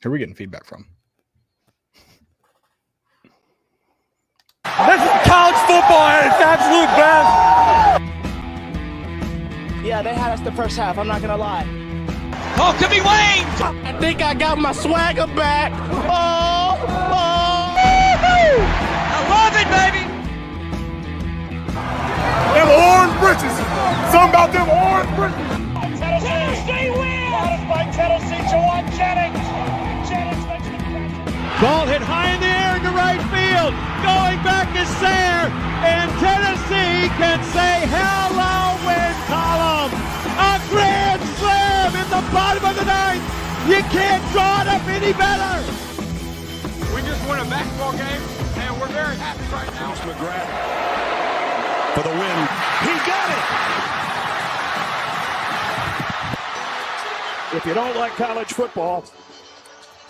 Who are we getting feedback from? This is college football at its absolute best. Yeah, they had us the first half, I'm not going to lie. Oh, could be Wayne. I think I got my swagger back. Oh. I love it, baby. Them orange britches. Something about them orange britches. Tennessee wins! By Tennessee, Jawan Jennings. Jennings makes the catch. Ball hit high in the air into right field. Going back is Sayre. And Tennessee can say hello win column. A grand slam in the bottom of the ninth. You can't draw it up any better. We just won a basketball game, and we're very happy right now. McGrath for the win. He got it. If you don't like college football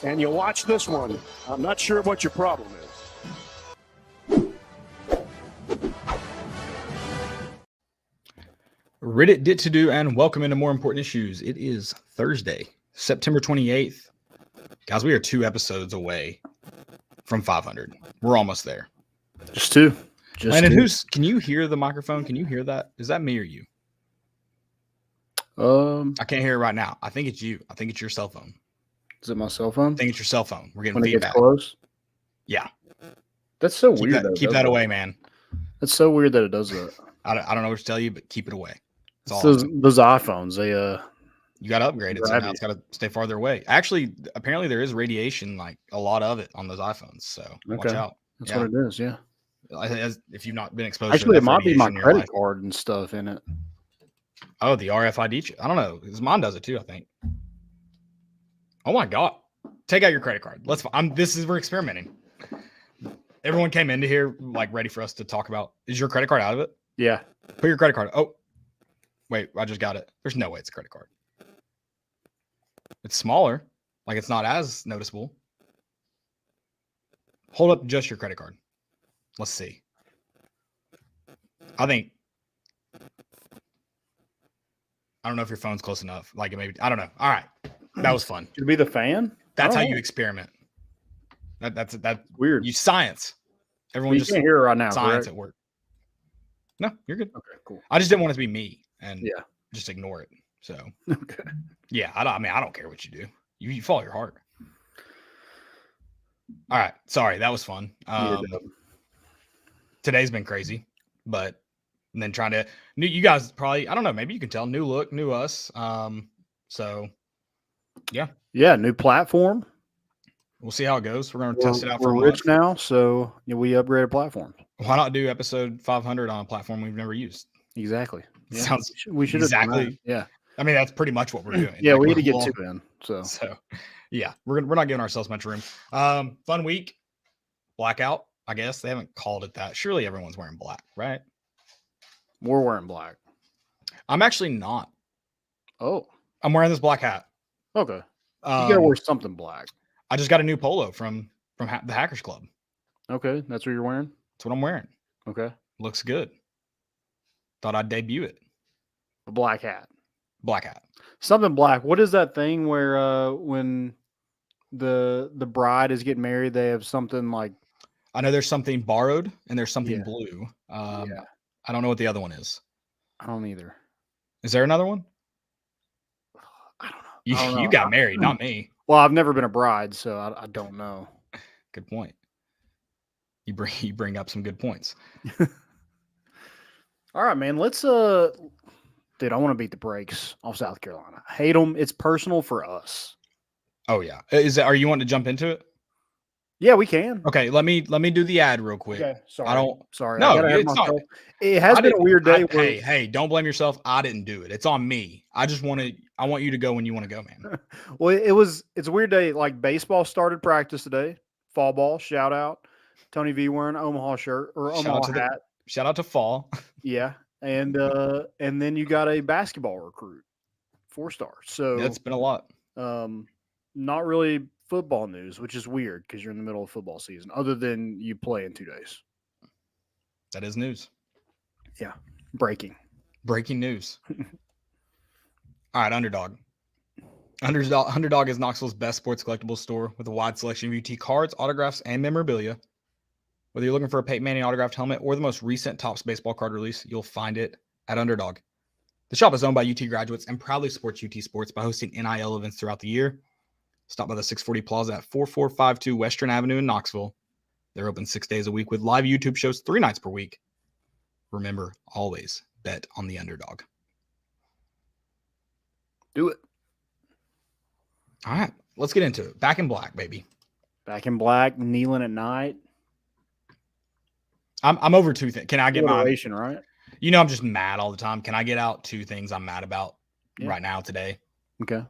and you watch this one, I'm not sure what your problem is. Reddit did to do, and welcome into more important issues. It is Thursday, September 28th. Guys, we are 2 episodes away from 500. We're almost there. Just two. Landon, can you hear the microphone? Can you hear that? Is that me or you? I can't hear it right now. I think it's you. I think it's your cell phone. Is it my cell phone? I think it's your cell phone. We're getting When feedback. it gets close? Yeah. That's so weird. Keep that away, man. That's so weird that it does that. I don't know what to tell you, but keep it away. That's So all. those iPhones, they You got to upgrade it. So now it's got to stay farther away. Actually, apparently there is radiation, like a lot of it on those iPhones. So watch out. That's what it is. Yeah. If you've not been exposed Actually, to it might be my radiation in your credit life. card and stuff in it. Oh, the RFID chip. I don't know. 'Cause mine does it too, I think. Oh my God. Take out your credit card. We're experimenting. Everyone came into here like ready for us to talk about. Is your credit card out of it? Yeah. Put your credit card. Oh, wait, I just got it. There's no way it's a credit card. It's smaller. Like it's not as noticeable. Hold up just your credit card. Let's see. I don't know if your phone's close enough. Like it maybe. I don't know. All right. That was fun. Should it be the fan? That's how you experiment. That's Weird. You science. Everyone You just can't hear it right now. science Correct? at work. No, you're good. Okay, cool. I just didn't want it to be me and Yeah. just ignore it. So Okay. yeah, I don't care what you do. You follow your heart. All right. Sorry, that was fun. Today's been crazy, but and then trying to you guys probably, I don't know, maybe you can tell new look, new us. So yeah. Yeah, new platform. We'll see how it goes. We're going to test it out for a We're month. rich now, so we upgraded platforms. Why not do episode 500 on a platform we've never used? Exactly. Yeah. Sounds we should have done exactly. that. Yeah. I mean, that's pretty much what we're doing. Yeah, Like, we need to get we're 2 in. So yeah, we're not giving ourselves much room. Fun week, blackout. I guess they haven't called it that. Surely everyone's wearing black, right? we're wearing black. I'm actually not. Oh, I'm wearing this black hat. okay. You gotta wear something black. I just got a new polo from the Hackers Club. Okay, that's what you're wearing. That's what I'm wearing. Okay, Looks good. Thought I'd debut it. a black hat. Black hat. Something black. What is that thing where when the bride is getting married, they have something like I know there's something borrowed and there's something Yeah. blue. Yeah. I don't know what the other one is. I don't either. Is there another one? I don't know. You, I don't know. you got married, not me. Well, I've never been a bride, so I don't know. Good point. You bring up some good points. All right, man. Let's dude, I want to beat the brakes off South Carolina. I hate them. It's personal for us. Oh yeah. Are you wanting to jump into it? Yeah, we can. Okay, let me do the ad real quick. Okay, sorry. I don't. Sorry. No, I gotta have it's not. myself- It has been a weird day. where, Hey, don't blame yourself. I didn't do it. It's on me. I want you to go when you want to go, man. Well, it's a weird day. Like baseball started practice today. Fall ball, shout out. Tony V wearing an Omaha shirt or Shout Omaha out to hat. Shout out to fall. Yeah. And then you got a basketball recruit, 4-star. So That's been a lot. not really football news, which is weird because you're in the middle of football season, other than you play in 2 days. That is news. Breaking. Breaking news. All right, underdog. Underdog is Knoxville's best sports collectibles store with a wide selection of UT cards, autographs, and memorabilia. Whether you're looking for a Peyton Manning autographed helmet or the most recent Topps baseball card release, you'll find it at Underdog. The shop is owned by UT graduates and proudly supports UT sports by hosting NIL events throughout the year. Stop by the 640 Plaza at 4452 Western Avenue in Knoxville. They're open 6 days a week with live YouTube shows 3 nights per week. Remember, always bet on the underdog. Do it. All right, let's get into it. Back in Black, baby. Back in Black, kneeling at night. I'm over 2 things. Can I get Alliteration, right? You know, I'm just mad all the time. Can I get out 2 things I'm mad about right now today? Okay.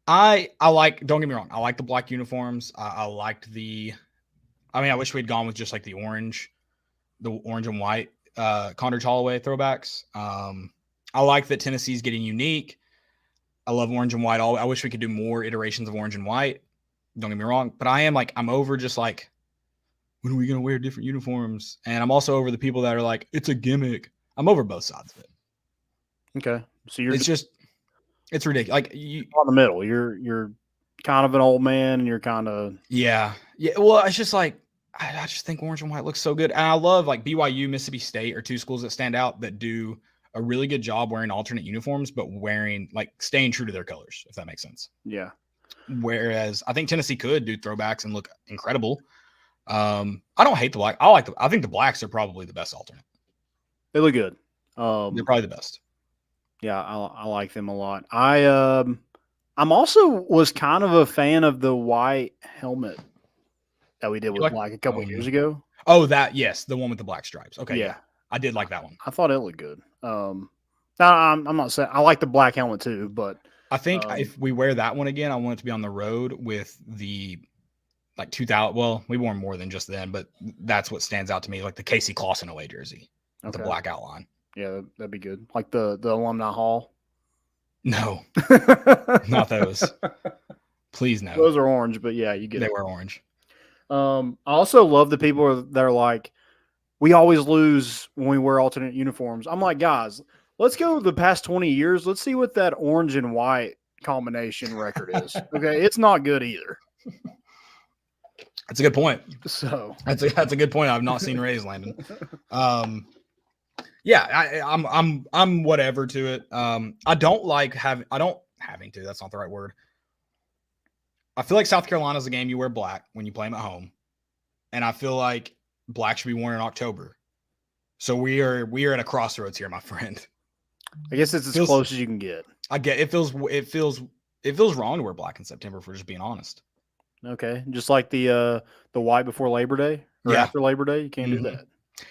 I like, don't get me wrong, I like the black uniforms. I liked I wish we'd gone with just like the orange and white Condredge Holloway throwbacks. I like that Tennessee's getting unique. I love orange and white. I wish we could do more iterations of orange and white. Don't get me wrong, but I'm over just like, when are we going to wear different uniforms? And I'm also over the people that are like, it's a gimmick. I'm over both sides of it. Okay. So it's ridiculous. Like on the middle. You're kind of an old man and you're kind of. Yeah. Well, it's just like, I just think orange and white looks so good. And I love like BYU, Mississippi State are 2 schools that stand out that do a really good job wearing alternate uniforms, but staying true to their colors, if that makes sense. Yeah. Whereas I think Tennessee could do throwbacks and look incredible. I don't hate the black. I think the blacks are probably the best alternate. They look good. They're probably the best. Yeah, I like them a lot. I'm also was kind of a fan of the white helmet that we did with black a couple of years ago. Oh, yes, the one with the black stripes. Okay, yeah. I did like that one. I thought it looked good. I'm not saying I like the black helmet too, but I think if we wear that one again, I want it to be on the road with the 2000. Well, we wore more than just then, but that's what stands out to me, like the Casey Clausen away jersey, with the black outline. Yeah, that'd be good. Like the alumni hall. No, not those. Please no. Those are orange, but yeah, you get it. They were orange. I also love the people that are like, we always lose when we wear alternate uniforms. I'm like, guys, let's go the past 20 years. Let's see what that orange and white combination record is. Okay, it's not good either. That's a good point. So that's a good point. I've not seen Rays, Landon. Yeah, I'm whatever to it. I don't like having to. That's not the right word. I feel like South Carolina's a game you wear black when you play them at home, and I feel like black should be worn in October. So we are at a crossroads here, my friend. I guess it's as close as you can get. I get it. Feels wrong to wear black in September, if we're just being honest. Okay, just like the white before Labor Day or after Labor Day, you can't do that.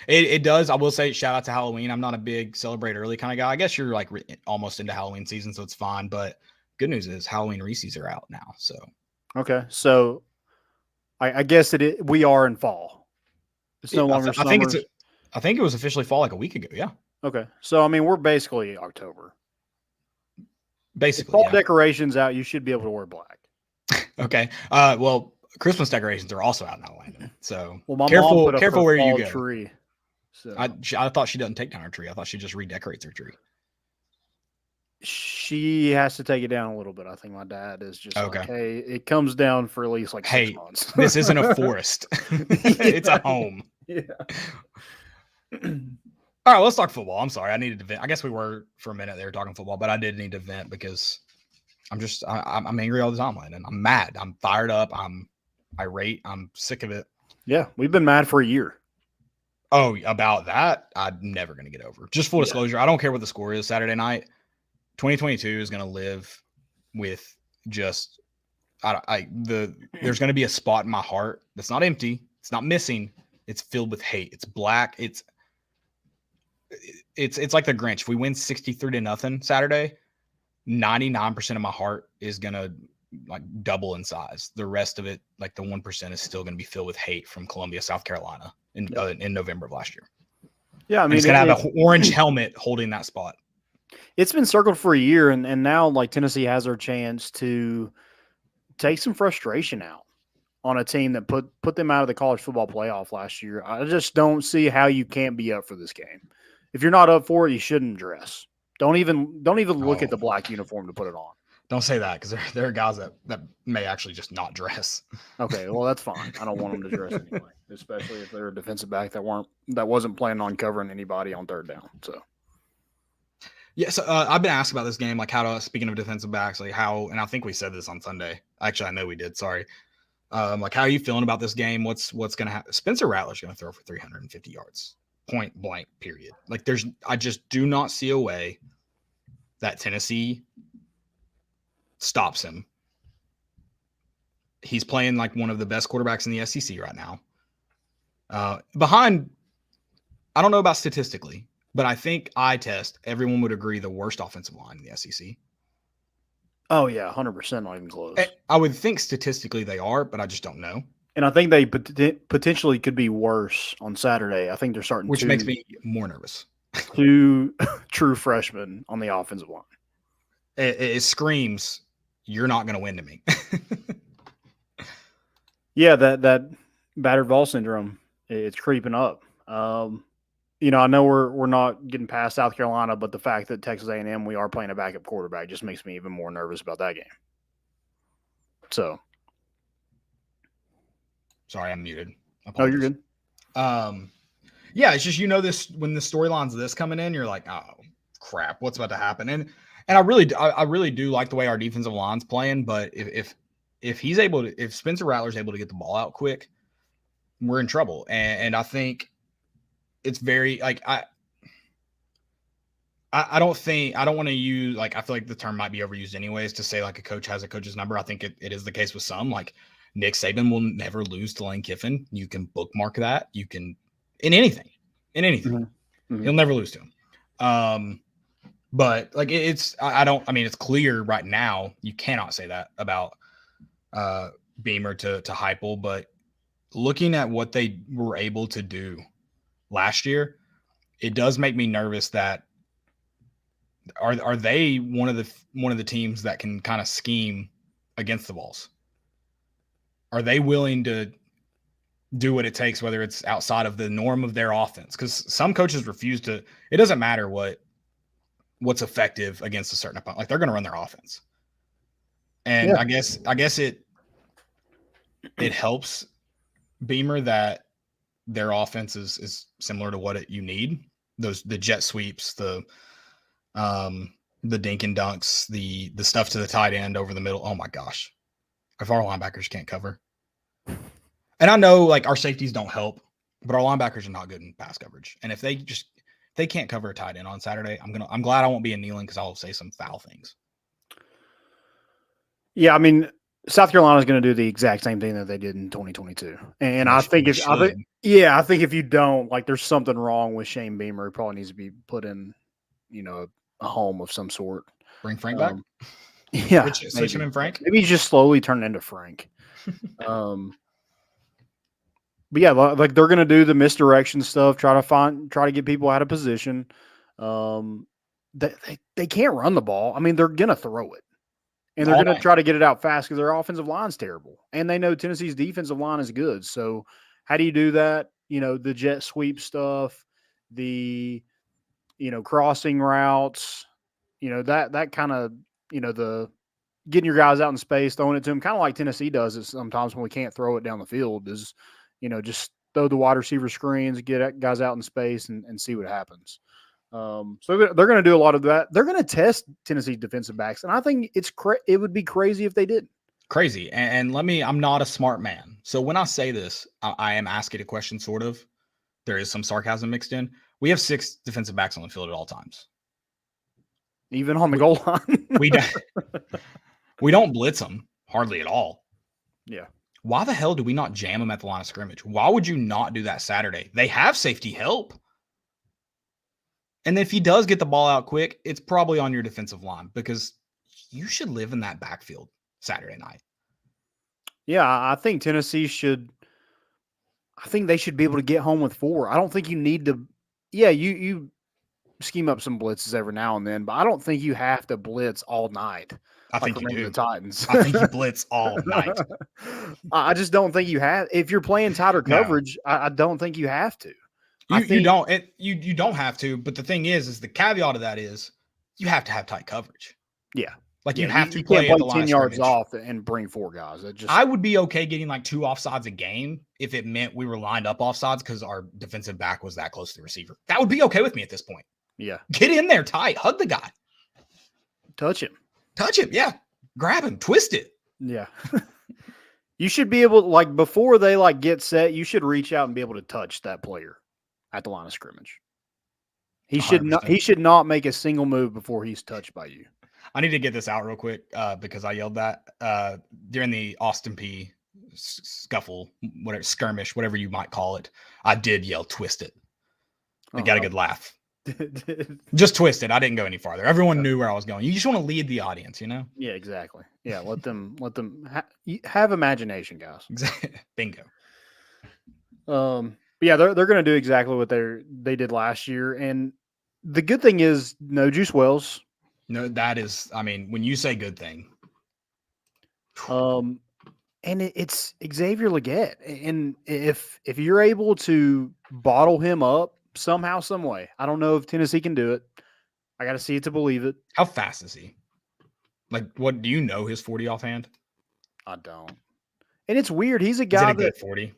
It does. I will say, shout out to Halloween. I'm not a big celebrate early kind of guy. I guess you're like almost into Halloween season, so it's fine. But good news is Halloween Reese's are out now. So okay, so I guess we are in fall. It's no longer summer. I think it was officially fall like a week ago. Yeah. Okay, so I mean we're basically October. Basically, fall decorations out. You should be able to wear black. Okay. Well, Christmas decorations are also out now, Landon. So my careful mom put up where you go. Tree. So I thought she doesn't take down her tree. I thought she just redecorates her tree. She has to take it down a little bit. I think my dad is just okay. Like, hey, it comes down for at least 6 months. This isn't a forest. It's a home. Yeah. All right, let's talk football. I'm sorry. I needed to vent. I guess we were for a minute there talking football, but I did need to vent because I'm angry all the time, Landon. I'm mad. I'm fired up. I'm irate. I'm sick of it. Yeah, we've been mad for a year. Oh, about that, I'm never going to get over. Just full disclosure, I don't care what the score is Saturday night. 2022 is going to live with just there's going to be a spot in my heart that's not empty. It's not missing. It's filled with hate. It's black. It's like the Grinch. If we win 63-0 Saturday, 99% of my heart is going to double in size. The rest of it, the 1%, is still going to be filled with hate from Columbia, South Carolina in November of last year. Yeah, I mean, it's going to have an orange helmet holding that spot. It's been circled for a year, and now Tennessee has their chance to take some frustration out on a team that put them out of the college football playoff last year. I just don't see how you can't be up for this game. If you're not up for it, you shouldn't dress. Don't even look at the black uniform to put it on. Don't say that because there are guys that may actually just not dress. Okay, well that's fine. I don't want them to dress anyway, especially if they're a defensive back that wasn't planning on covering anybody on third down. So Yeah, so I've been asked about this game, like speaking of defensive backs, like how, and I think we said this on Sunday. Actually, I know we did. Sorry. Like, how are you feeling about this game? What's going to happen? Spencer Rattler's going to throw for 350 yards, point blank, period. Like, I just do not see a way that Tennessee stops him. He's playing like one of the best quarterbacks in the SEC right now. Behind, I don't know about statistically, but I think eye test, everyone would agree the worst offensive line in the SEC. oh yeah, 100%, not even close. I would think statistically they are, but I just don't know. And I think they potentially could be worse on Saturday. I think they're starting, which makes me more nervous. 2 true freshmen on the offensive line. It screams, you're not going to win to me. Yeah, that battered ball syndrome, it's creeping up. I know we're not getting past South Carolina, but the fact that Texas A&M, we are playing a backup quarterback, just makes me even more nervous about that game. So, sorry, I'm muted. No, you're good. Yeah, it's just this when the storyline's this coming in, you're like, oh crap, what's about to happen? And I really do like the way our defensive line's playing, but if Spencer Rattler's able to get the ball out quick, we're in trouble. And I think it's very like I don't want to use, like, I feel like the term might be overused anyways to say like a coach has a coach's number. I think it is the case with some. Like Nick Saban will never lose to Lane Kiffin. You can bookmark that. You can in anything. Mm-hmm. He'll never lose to him. But like it's clear right now you cannot say that about Beamer to Heupel, but looking at what they were able to do last year, it does make me nervous that are they one of the teams that can kind of scheme against the Vols? Are they willing to do what it takes, whether it's outside of the norm of their offense? Because some coaches refuse to. It doesn't matter what's effective against a certain opponent. Like they're going to run their offense, and yeah. I guess it helps Beamer that their offense is similar to what you need. The jet sweeps, the dink and dunks, the stuff to the tight end over the middle. Oh my gosh. If our linebackers can't cover. And I know like our safeties don't help, but our linebackers are not good in pass coverage. And if they can't cover a tight end on Saturday, I'm glad I won't be in kneeling because I'll say some foul things. Yeah, I mean, South Carolina is going to do the exact same thing that they did in 2022. And I think if you don't, like, there's something wrong with Shane Beamer. He probably needs to be put in, a home of some sort. Bring Frank back? Yeah. Switch him in Frank? Maybe he's just slowly turn into Frank. But yeah, like they're going to do the misdirection stuff, try to get people out of position. They can't run the ball. I mean, they're going to throw it. And they're going to try to get it out fast because their offensive line's terrible. And they know Tennessee's defensive line is good. So how do you do that? The jet sweep stuff, the, crossing routes, that kind of, the getting your guys out in space, throwing it to them, kind of like Tennessee does it sometimes when we can't throw it down the field is, just throw the wide receiver screens, get guys out in space and see what happens. So they're going to do a lot of that. They're going to test Tennessee defensive backs, and I think it would be crazy if they didn't. Crazy. And I'm not a smart man. So when I say this, I am asking a question, sort of. There is some sarcasm mixed in. We have 6 defensive backs on the field at all times. Even on the goal line? We don't blitz them hardly at all. Yeah. Why the hell do we not jam them at the line of scrimmage? Why would you not do that Saturday? They have safety help. And if he does get the ball out quick, it's probably on your defensive line because you should live in that backfield Saturday night. Yeah, I think Tennessee should – I think they should be able to get home with 4. I don't think you need to – yeah, you scheme up some blitzes every now and then, but I don't think you have to blitz all night. I think you do. The Titans. I think you blitz all night. I just don't think you have – if you're playing tighter coverage, no. I don't think you have to. You don't have to, but the thing is the caveat of that is you have to have tight coverage. Yeah. Like Yeah, you have to you play can't at the play line 10 of yards scrimmage. off and bring 4 guys. That just I would be okay getting like 2 offsides a game if it meant we were lined up offsides because our defensive back was that close to the receiver. That would be okay with me at this point. yeah, Get in there tight, hug the guy, touch him. touch him, yeah, grab him, twist it. Yeah. You should be able to, like, before they like get set, you should reach out and be able to touch that player at the line of scrimmage. He should not 100%. he should not make a single move before he's touched by you. I need to get this out real quick because I yelled that during the Austin P scuffle, whatever skirmish, whatever you might call it. I did yell "twist it." I got a good laugh. Just twist it. I didn't go any farther. Everyone knew where I was going. You just want to lead the audience, you know? Yeah, exactly. Yeah, let them have imagination, guys. Bingo. But yeah, they're going to do exactly what they did last year, and the good thing is no Juice Wells. No, that is. I mean, when you say good thing, And it's Xavier Leggett, and if you're able to bottle him up somehow, some way, I don't know if Tennessee can do it. I got to see it to believe it. how fast is he? Like, what do you know his 40 offhand? I don't. And it's weird. He's a Is it guy a that good 40?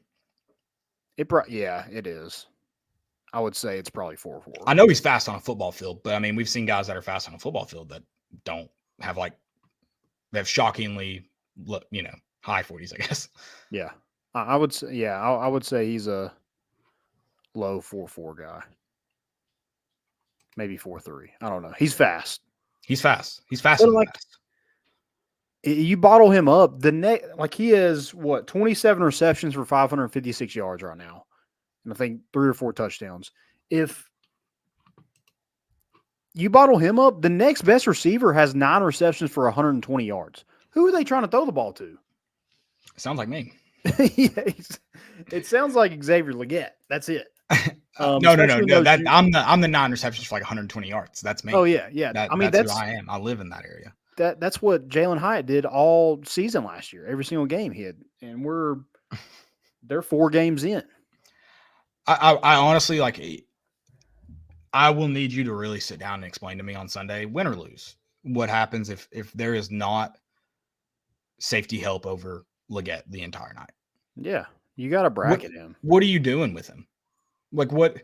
yeah, it is. I would say it's probably 4.4. I know he's fast on a football field, but I mean, we've seen guys that are fast on a football field that don't have they have shockingly, high 40s, I guess. Yeah, I would say. Yeah, I would say he's a low 4.4 guy, maybe 4.3. I don't know. He's fast. He's fast. He's faster than fast. You bottle him up. He has 27 receptions for 556 yards right now, and I think 3 or 4 touchdowns. If you bottle him up, the next best receiver has 9 receptions for 120 yards. Who are they trying to throw the ball to? Sounds like me. It sounds like Xavier Leggett. That's it. No. I'm the 9 receptions for like 120 yards. That's me. Oh yeah. That's who I am. I live in that area. That's what Jalen Hyatt did all season last year. Every single game he had, and they're 4 games in. I honestly I will need you to really sit down and explain to me on Sunday, win or lose, what happens if there is not safety help over Leggett the entire night. Yeah, you got to bracket him. What are you doing with him? Like what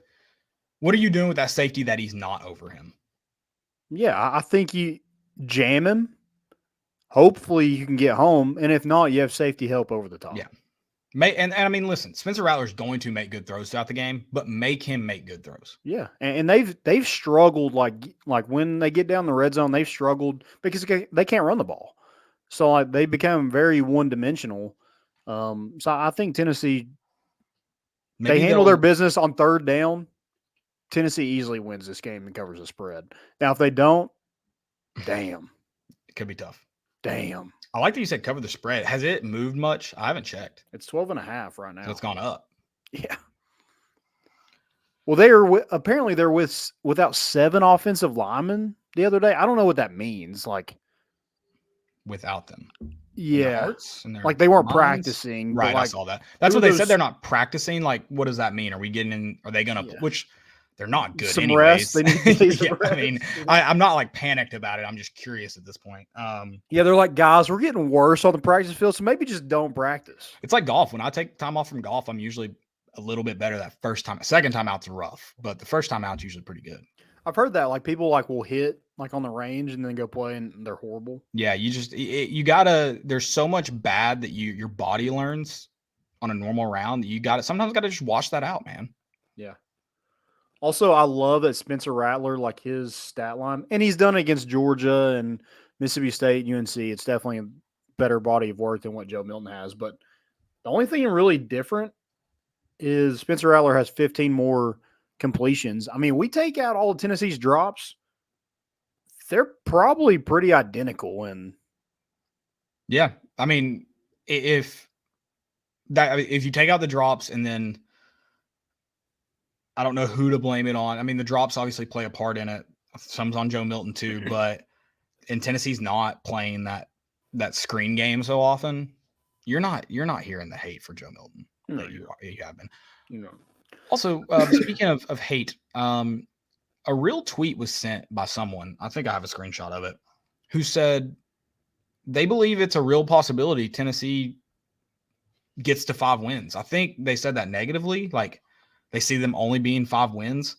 are you doing with that safety that he's not over him? Yeah, I think you jam him. Hopefully you can get home, and if not, you have safety help over the top. Yeah. And I mean, listen, Spencer Rattler's going to make good throws throughout the game, but make him make good throws. Yeah, and they've struggled like when they get down the red zone, they've struggled because they can't run the ball. So they become very one-dimensional. So I think Tennessee they handle their business on 3rd down. Tennessee easily wins this game and covers the spread. Now, if they don't, damn. It could be tough. Damn. I like that you said cover the spread. Has it moved much? I haven't checked. It's 12.5 right now. So it's gone up. Yeah. Well, apparently they're without 7 offensive linemen the other day. I don't know what that means. Like without them. Yeah. Like they weren't practicing. Right, I saw that. That's what they said. They're not practicing. Like, what does that mean? Are we getting in? Are they going to, which they're not good some anyways. rest. They need to some rest. I mean, I'm not like panicked about it. I'm just curious at this point. Yeah, they're like, guys, we're getting worse on the practice field, so maybe just don't practice. It's like golf. When I take time off from golf, I'm usually a little bit better that first time. Second time out's rough, but the first time out's usually pretty good. I've heard that like people will hit like on the range and then go play and they're horrible. Yeah, you gotta. There's so much bad that your body learns on a normal round that you sometimes gotta just wash that out, man. Yeah. Also, I love that Spencer Rattler, like his stat line, and he's done it against Georgia and Mississippi State, UNC. It's definitely a better body of work than what Joe Milton has. But the only thing really different is Spencer Rattler has 15 more completions. I mean, we take out all of Tennessee's drops, they're probably pretty identical. And yeah, I mean, if you take out the drops and then I don't know who to blame it on. I mean, the drops obviously play a part in it. Some's on Joe Milton too, but in Tennessee's not playing that screen game so often. You're not hearing the hate for Joe Milton that you have been. No. Also, speaking of hate, a real tweet was sent by someone. I think I have a screenshot of it. Who said they believe it's a real possibility Tennessee gets to 5 wins. I think they said that negatively. Like, they see them only being 5 wins.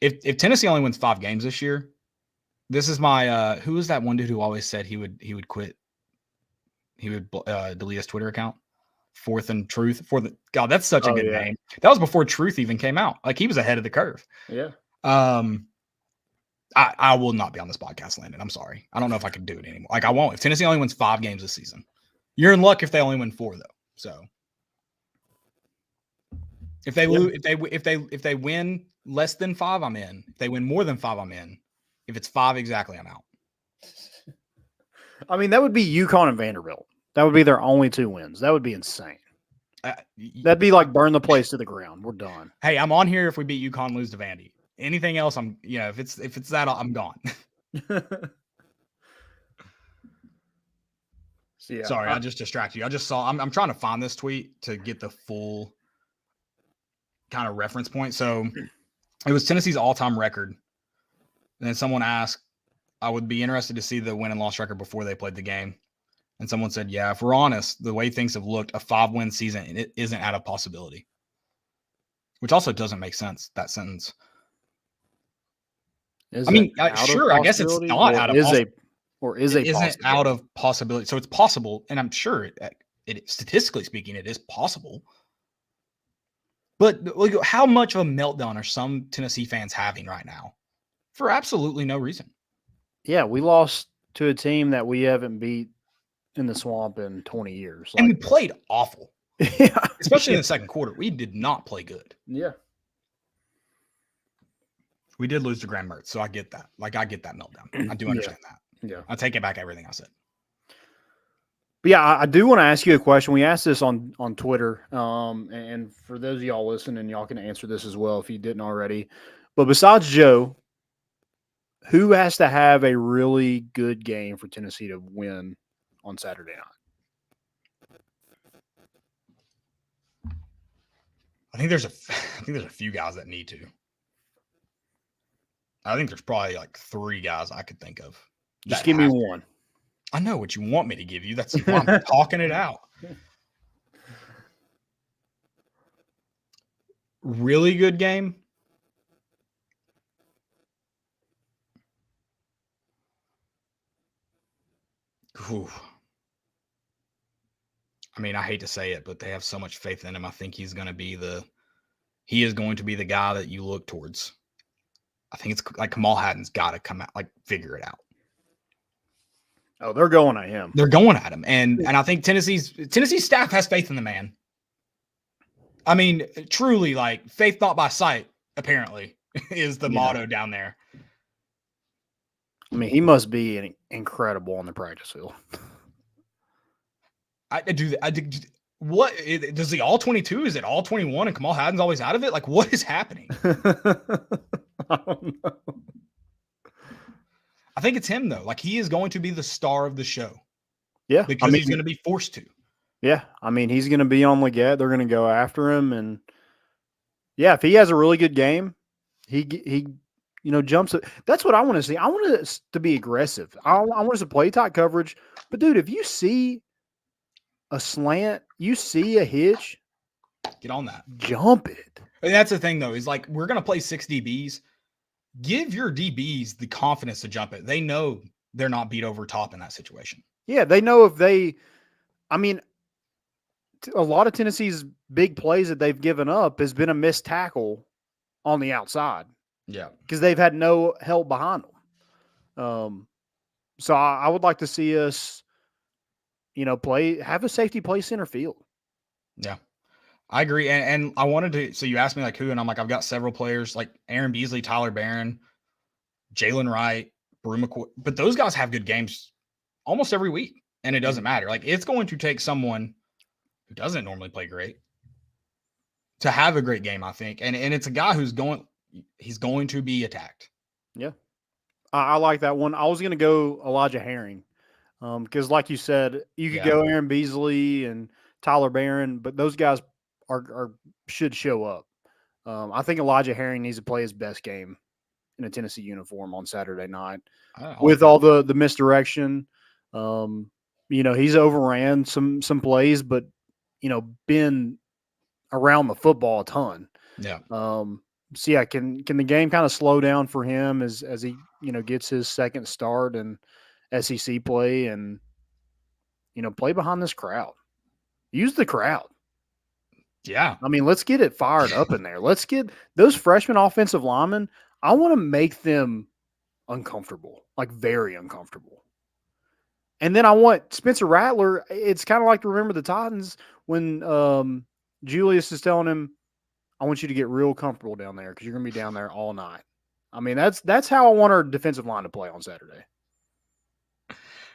If Tennessee only wins 5 games this year, this is my who is that one dude who always said he would quit? He would delete his Twitter account. Fourth and Truth. God, that's such a good name. That was before Truth even came out. Like, he was ahead of the curve. Yeah. I will not be on this podcast, Landon. I'm sorry. I don't know if I can do it anymore. Like, I won't. If Tennessee only wins 5 games this season, you're in luck if they only win 4, though. So if they lose, if they win less than 5, I'm in. If they win more than 5, I'm in. If it's 5 exactly, I'm out. I mean, that would be UConn and Vanderbilt. That would be their only 2 wins. That would be insane. That'd be like burn the place to the ground. We're done. Hey, I'm on here if we beat UConn, lose to Vandy. Anything else, I'm if it's that, I'm gone. So, yeah, Sorry, I just distracted you. I just saw. I'm trying to find this tweet to get the full kind of reference point. So it was Tennessee's all-time record. And then someone asked, I would be interested to see the win and loss record before they played the game. And someone said, yeah, if we're honest, the way things have looked, a 5-win season, it isn't out of possibility. Which also doesn't make sense, that sentence. I guess it's not out of possibility. It isn't out of possibility. So it's possible, and I'm sure it statistically speaking, it is possible. But look, how much of a meltdown are some Tennessee fans having right now for absolutely no reason? Yeah, we lost to a team that we haven't beat in the swamp in 20 years. And we played awful. Yeah. Especially in the second quarter. We did not play good. Yeah. We did lose to Graham Mertz, so I get that. Like, I get that meltdown. I do understand that. Yeah. I take it back everything I said. But yeah, I do want to ask you a question. We asked this on Twitter, and for those of y'all listening, y'all can answer this as well if you didn't already. But besides Joe, who has to have a really good game for Tennessee to win on Saturday night? I think there's a few guys that need to. I think there's probably like 3 guys I could think of. Just give me one. I know what you want me to give you. That's why I'm talking it out. Really good game. Ooh. I mean, I hate to say it, but they have so much faith in him. I think he is going to be the guy that you look towards. I think it's like Kamal Hatton's got to come out, like, figure it out. Oh, they're going at him. They're going at him. And I think Tennessee's staff has faith in the man. I mean, truly, like, faith not by sight, apparently, is the motto down there. I mean, he must be incredible on the practice field. What does the all 22? Is it all 21 and Kamal Hatton's always out of it? Like, what is happening? I don't know. I think it's him, though. Like, he is going to be the star of the show. Yeah. Because he's going to be forced to. Yeah. I mean, he's going to be on Leggett. They're going to go after him. And, yeah, if he has a really good game, he jumps. That's what I want to see. I want us to be aggressive. I want us to play tight coverage. But, dude, if you see a slant, you see a hitch, get on that. Jump it. And that's the thing, though, is like, we're going to play 6 DBs. Give your DBs the confidence to jump it. They know they're not beat over top in that situation. Yeah, they know a lot of Tennessee's big plays that they've given up has been a missed tackle on the outside. Yeah. Because they've had no help behind them. So I would like to see us, have a safety play center field. Yeah. I agree. And I wanted to, so you asked me like who, and I'm like, I've got several players like Aaron Beasley, Tyler Barron, Jalen Wright, Brew McCoy, but those guys have good games almost every week. And it doesn't matter. Like, it's going to take someone who doesn't normally play great to have a great game, I think. And it's a guy he's going to be attacked. Yeah. I like that one. I was going to go Elijah Herring. Because like you said, you could go Aaron Beasley and Tyler Barron, but those guys should show up. I think Elijah Herring needs to play his best game in a Tennessee uniform on Saturday night with all the misdirection. He's overran some plays, but been around the football a ton. Yeah. So yeah, can the game kind of slow down for him as he gets his second start and SEC play and play behind this crowd. Use the crowd. Yeah. I mean, let's get it fired up in there. Let's get those freshman offensive linemen. I want to make them uncomfortable, like very uncomfortable. And then I want Spencer Rattler. It's kind of like Remember the Titans when Julius is telling him, I want you to get real comfortable down there because you're going to be down there all night. I mean, that's how I want our defensive line to play on Saturday.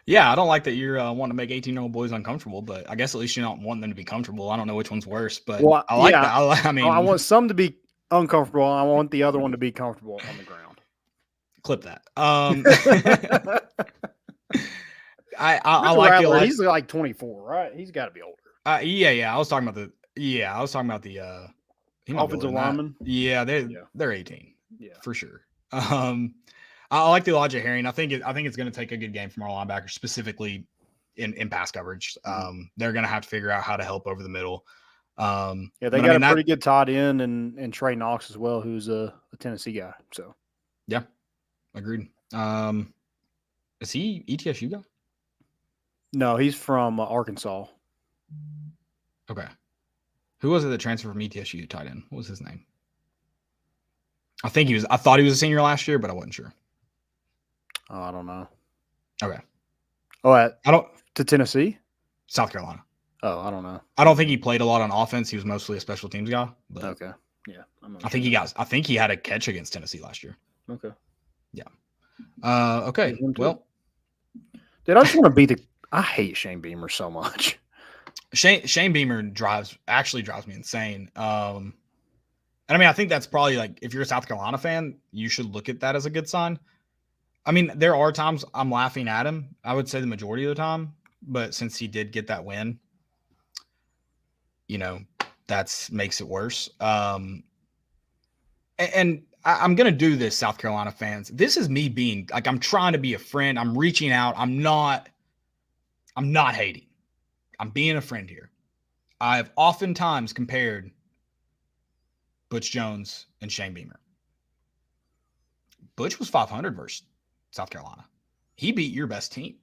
Yeah, I don't like that you're wanting to make 18-year-old boys uncomfortable, but I guess at least you don't want them to be comfortable. I don't know which one's worse, but I like that. I want some to be uncomfortable, and I want the other one to be comfortable on the ground. Clip that. I like Rattler, he's like 24, right? He's got to be older. Yeah. I was talking about the offensive lineman. Yeah, they're 18. Yeah, for sure. I like the Elijah Herring. I think it's going to take a good game from our linebackers, specifically in pass coverage. They're going to have to figure out how to help over the middle. They got a pretty good tight end and Trey Knox as well, who's a Tennessee guy. So yeah, agreed. Is he ETSU guy? No, he's from Arkansas. Okay. Who was it that transferred from ETSU tight end? What was his name? I thought he was a senior last year, but I wasn't sure. Oh, I don't know. Okay. To Tennessee? South Carolina. Oh, I don't know. I don't think he played a lot on offense. He was mostly a special teams guy. But okay. Yeah. I think he had a catch against Tennessee last year. Okay. Yeah. Okay. Well, dude, I just want to I hate Shane Beamer so much. Shane Beamer drives me insane. And I mean, I think that's probably like, if you're a South Carolina fan, you should look at that as a good sign. I mean, there are times I'm laughing at him. I would say the majority of the time, but since he did get that win, that makes it worse. And I'm going to do this, South Carolina fans. This is me being like, I'm trying to be a friend. I'm reaching out. I'm not hating. I'm being a friend here. I've oftentimes compared Butch Jones and Shane Beamer. Butch was 500 versus South Carolina. He beat your best team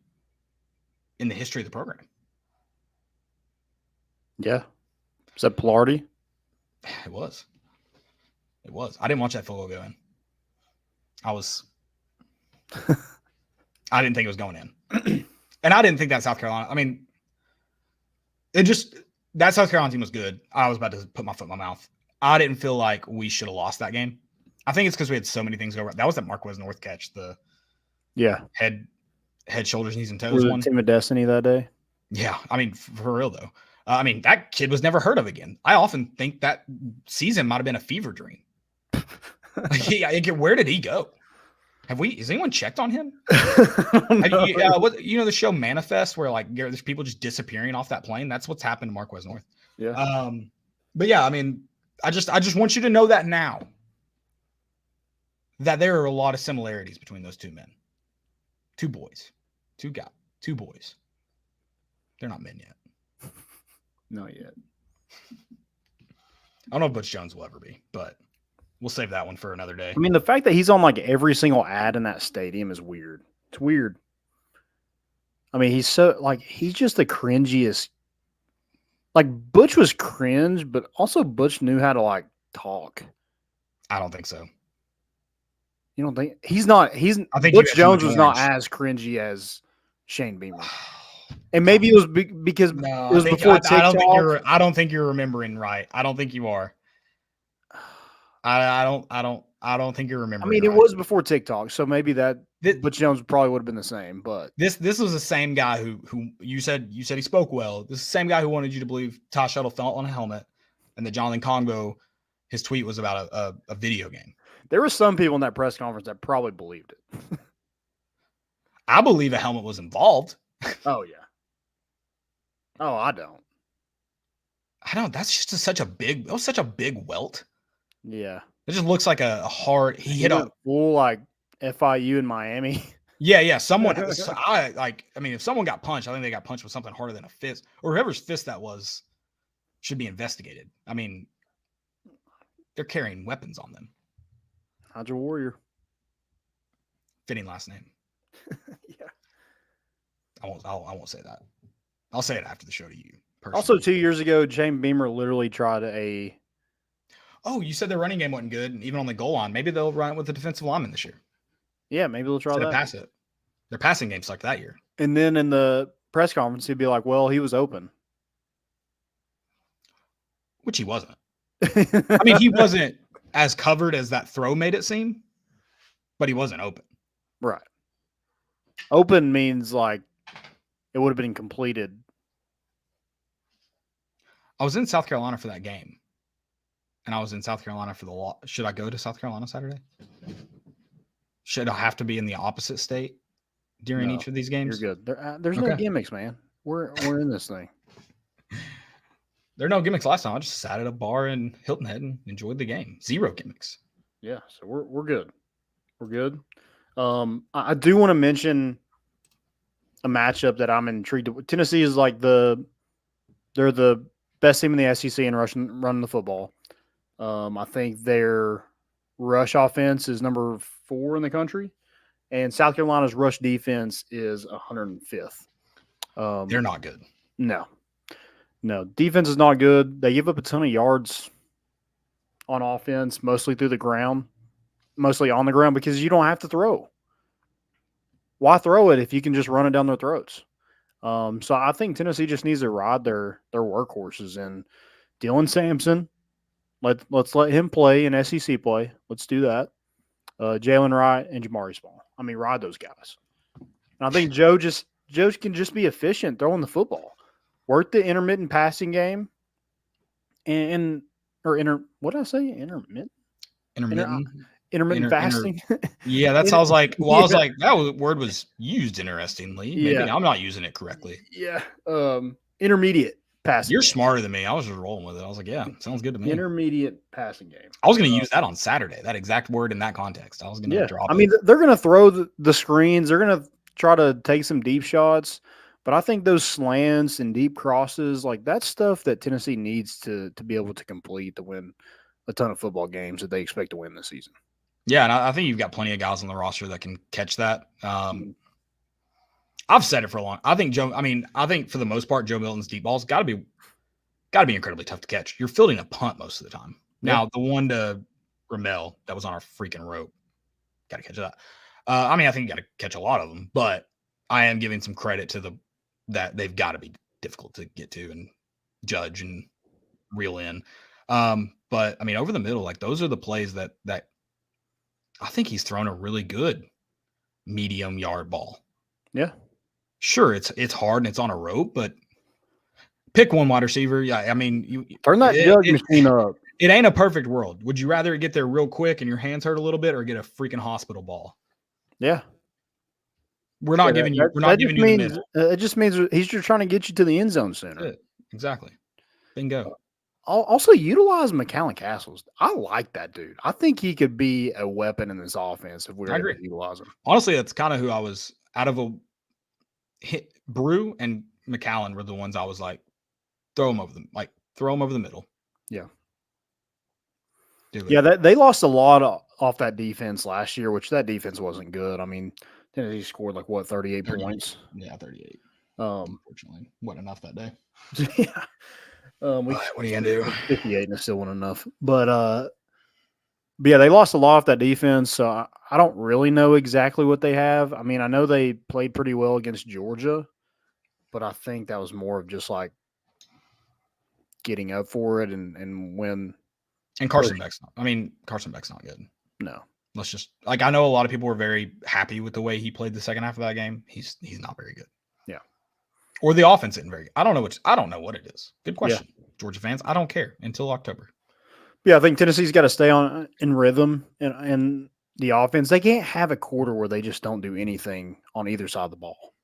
in the history of the program. Yeah. Is that Pilardi? It was. I didn't watch that field goal go in. I didn't think it was going in. And I didn't think that South Carolina, I mean, that South Carolina team was good. I was about to put my foot in my mouth. I didn't feel like we should have lost that game. I think it's because we had so many things go right. That was that Marquez North catch, the head, shoulders, knees, and toes was one. Team of Destiny that day? Yeah, I mean, for real though. I mean, that kid was never heard of again. I often think that season might have been a fever dream. Where did he go? Has anyone checked on him? The show Manifest, where like there's people just disappearing off that plane? That's what's happened to Marquez North. Yeah. But yeah, I mean, I just want you to know that now, that there are a lot of similarities between those two men. Two boys. Two boys. They're not men yet. Not yet. I don't know if Butch Jones will ever be, but we'll save that one for another day. I mean, the fact that he's on like every single ad in that stadium is weird. It's weird. I mean, he's just the cringiest. Like, Butch was cringe, but also Butch knew how to like talk. I don't think so. You don't think I think Butch Jones was not as cringy as Shane Beamer. And maybe it was because it was before TikTok. I don't think you're remembering right. I don't think you are. I don't think you're remembering. I mean, right. It was before TikTok, so maybe Butch Jones probably would have been the same. But this was the same guy who you said he spoke well. This is the same guy who wanted you to believe Todd Shuttle fell on a helmet, and that Jonathan Congo, his tweet was about a video game. There were some people in that press conference that probably believed it. I believe a helmet was involved. Oh yeah. Oh, I don't. That's just such a big welt. Yeah. It just looks like a hard. He hit a full like FIU in Miami. Yeah. Someone, I mean, if someone got punched, I think they got punched with something harder than a fist, or whoever's fist that was should be investigated. I mean, they're carrying weapons on them. Hydra Warrior. Fitting last name. Yeah. I won't say that. I'll say it after the show to you. Personally. Also, 2 years ago, James Beamer literally tried a. Oh, you said their running game wasn't good, and even on the goal line, maybe they'll run it with the defensive lineman this year. Yeah, maybe they'll try Instead of that. pass it. Their passing game sucked that year. And then in the press conference, he'd be like, "Well, he was open," Which he wasn't. I mean, he wasn't as covered as that throw made it seem, but he wasn't open. Right. Open means like it would have been completed. I was in South Carolina for that game, and I was in South Carolina for the Should I go to South Carolina Saturday? Should I have to be in the opposite state during each of these games? You're good. There's no gimmicks, man. We're in this thing. There are no gimmicks last time. I just sat at a bar in Hilton Head and enjoyed the game. Zero gimmicks. Yeah, so we're good. We're good. I do want to mention a matchup that I'm intrigued with. Tennessee is like they're the best team in the SEC in running the football. I think their rush offense is number 4 in the country, and South Carolina's rush defense is 105th. They're not good. No, defense is not good. They give up a ton of yards on offense, mostly through the ground, mostly on the ground, because you don't have to throw. Why throw it if you can just run it down their throats? So I think Tennessee just needs to ride their workhorses. And Dylan Sampson, let's let him play in SEC play. Let's do that. Jalen Wright and Jamari Small. I mean, ride those guys. And I think Joe can just be efficient throwing the football. Work the intermittent passing game, what did I say? Intermittent fasting. Yeah, that sounds like. Well, I was like, that word was used interestingly. Maybe I'm not using it correctly. Yeah, intermediate passing. You're game. Smarter than me. I was just rolling with it. I was like, yeah, sounds good to me. Intermediate passing game. I was going to use that on Saturday. That exact word in that context. I was going to drop. I mean, they're going to throw the screens. They're going to try to take some deep shots. But I think those slants and deep crosses, like that's stuff that Tennessee needs to be able to complete to win a ton of football games that they expect to win this season. Yeah, and I think you've got plenty of guys on the roster that can catch that. I've said it for a long. I think for the most part, Joe Milton's deep balls got to be incredibly tough to catch. You're fielding a punt most of the time. Now the one to Ramel that was on our freaking rope, got to catch that. I think you got to catch a lot of them, but I am giving some credit to that they've got to be difficult to get to and judge and reel in. But I mean, over the middle, like those are the plays that I think he's thrown a really good medium yard ball. Yeah. Sure, it's hard and it's on a rope, but pick one wide receiver. Yeah, I mean, you turn that jug machine up. It ain't a perfect world. Would you rather get there real quick and your hands hurt a little bit, or get a freaking hospital ball? Yeah. We're not giving you. We're not giving you the middle. It just means he's just trying to get you to the end zone center. Exactly. Bingo. Also, utilize McAllen Castles. I like that dude. I think he could be a weapon in this offense if we were able to utilize him. Honestly, that's kind of who I was out of Brew and McAllen were the ones I was like, throw them over the middle. Yeah. Yeah, they lost a lot off that defense last year, which that defense wasn't good. I mean, Tennessee scored 38 points. Yeah, 38. Unfortunately, wasn't enough that day. Yeah. What are you gonna do? 58 and it still wasn't enough. But yeah, they lost a lot off that defense. So I don't really know exactly what they have. I mean, I know they played pretty well against Georgia, but I think that was more of just getting up for it and when. And Carson Beck's not good. No. Let's just I know a lot of people were very happy with the way he played the second half of that game. He's not very good. Yeah. Or the offense isn't very good. I don't know what it is. Good question. Yeah. Georgia fans, I don't care until October. Yeah, I think Tennessee's got to stay in rhythm and the offense. They can't have a quarter where they just don't do anything on either side of the ball.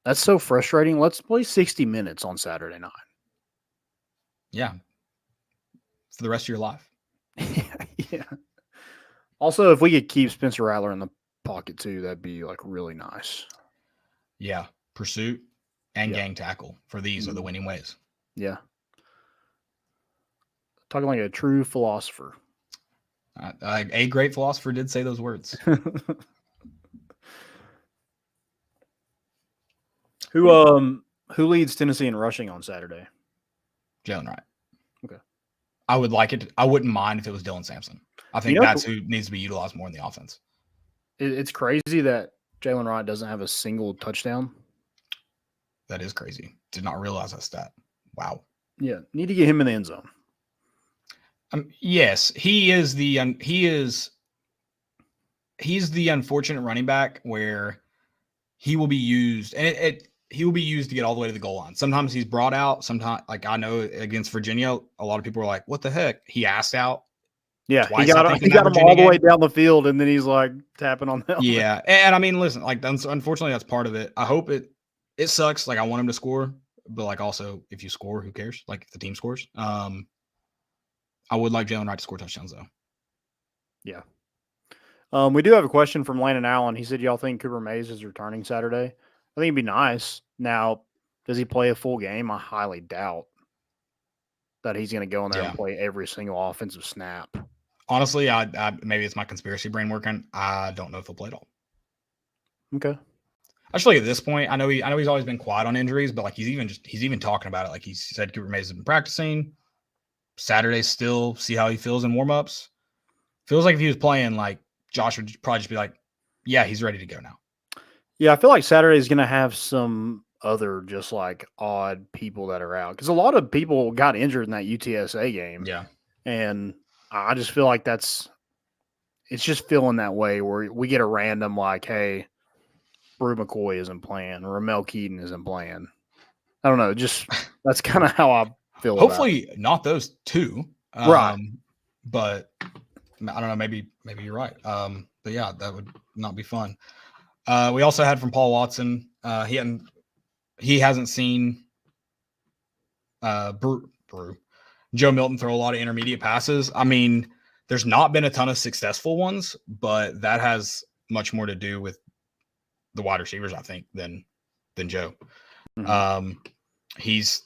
That's so frustrating. Let's play 60 minutes on Saturday night. Yeah. For the rest of your life. Yeah. Also, if we could keep Spencer Rattler in the pocket too. That'd be like really nice. Yeah, pursuit and Yeah. gang tackle for these are the winning ways. Yeah. Talking like a true philosopher. A great philosopher did say those words. Who leads Tennessee in rushing on Saturday? Jalen Wright. Okay. I would like it. I wouldn't mind if it was Dylan Sampson. I think that's who needs to be utilized more in the offense. It's crazy that Jalen Wright doesn't have a single touchdown. That is crazy. Did not realize that stat. Wow. Yeah, need to get him in the end zone. Yes, he's the unfortunate running back where he will be used, and he will be used to get all the way to the goal line. Sometimes he's brought out. Sometimes, like I know against Virginia, a lot of people were like, "What the heck?" He asked out. Yeah, twice, he got him all the way down the field, and then he's like tapping on the helmet. Yeah, and I mean, listen, like unfortunately, that's part of it. I hope it sucks. Like I want him to score, but like also, if you score, who cares? Like if the team scores. I would like Jalen Wright to score touchdowns though. Yeah. We do have a question from Landon Allen. He said, "Y'all think Cooper Mays is returning Saturday?" I think it'd be nice. Now, does he play a full game? I highly doubt that he's going to go in there and play every single offensive snap. Honestly, I maybe it's my conspiracy brain working. I don't know if he'll play at all. Okay. Actually, at this point, I know he's always been quiet on injuries, but like he's even talking about it. Like he said, Cooper Mays has been practicing. Saturday still, see how he feels in warmups. Feels like if he was playing, like Josh would probably just be like, "Yeah, he's ready to go now." Yeah, I feel like Saturday is going to have some other just like odd people that are out because a lot of people got injured in that UTSA game. Yeah, and I just feel like it's just feeling that way where we get a random like, "Hey, Brew McCoy isn't playing, Ramel Keaton isn't playing." I don't know, just that's kind of how I feel. Hopefully not those two, right? But I don't know. Maybe you're right. But yeah, that would not be fun. We also had from Paul Watson. He hasn't seen Joe Milton throw a lot of intermediate passes. I mean, there's not been a ton of successful ones, but that has much more to do with the wide receivers, I think, than Joe. Mm-hmm. He's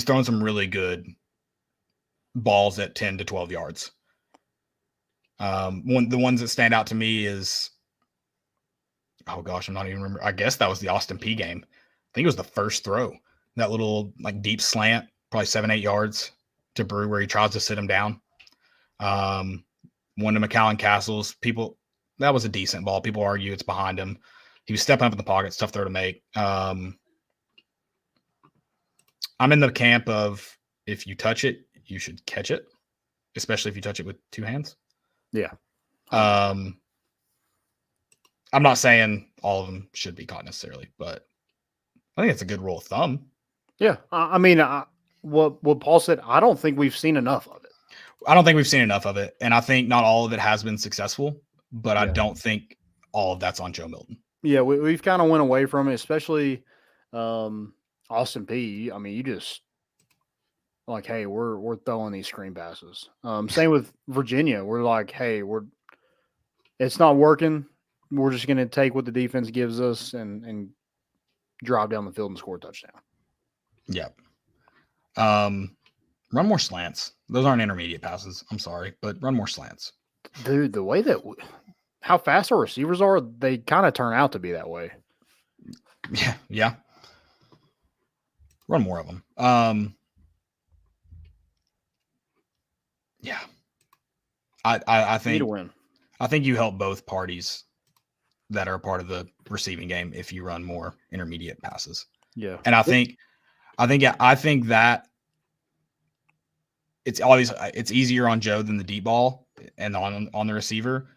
thrown some really good balls at 10 to 12 yards. The ones that stand out to me is, oh gosh, I'm not even remember. I guess that was the Austin Peay game. I think it was the first throw, that little like deep slant, probably 7-8 yards to Brew where he tries to sit him down. One to McAllen Castles. That was a decent ball. People argue it's behind him. He was stepping up in the pocket, tough throw to make. I'm in the camp of if you touch it, you should catch it, especially if you touch it with two hands. Yeah. I'm not saying all of them should be caught necessarily, but I think it's a good rule of thumb. Yeah. I mean, what Paul said, I don't think we've seen enough of it. I don't think we've seen enough of it. And I think not all of it has been successful, but I don't think all of that's on Joe Milton. Yeah, we've kind of went away from it, especially Austin Peay. I mean, you just like, hey, we're throwing these screen passes. Same with Virginia. We're like, hey, it's not working. We're just going to take what the defense gives us and drive down the field and score a touchdown. Yeah. Run more slants. Those aren't intermediate passes. I'm sorry, but run more slants. Dude, the way that how fast our receivers are, they kind of turn out to be that way. Yeah. Run more of them. Yeah. I think need to win. I think you help both parties that are a part of the receiving game if you run more intermediate passes. Yeah. And I think that it's easier on Joe than the deep ball and on the receiver.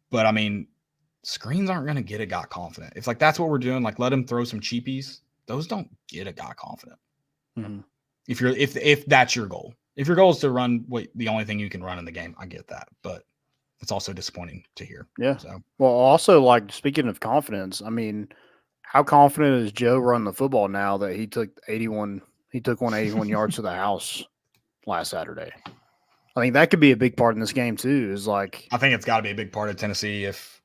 But I mean, screens aren't going to get a guy confident. It's like that's what we're doing. Like let him throw some cheapies. Those don't get a guy confident. Mm-hmm. If that's your goal. If your goal is to run the only thing you can run in the game, I get that. But it's also disappointing to hear. Yeah. So well, also like speaking of confidence, I mean, how confident is Joe running the football now that he took 81 yards to the house last Saturday? I think that could be a big part in this game too. Is like I think it's got to be a big part of Tennessee if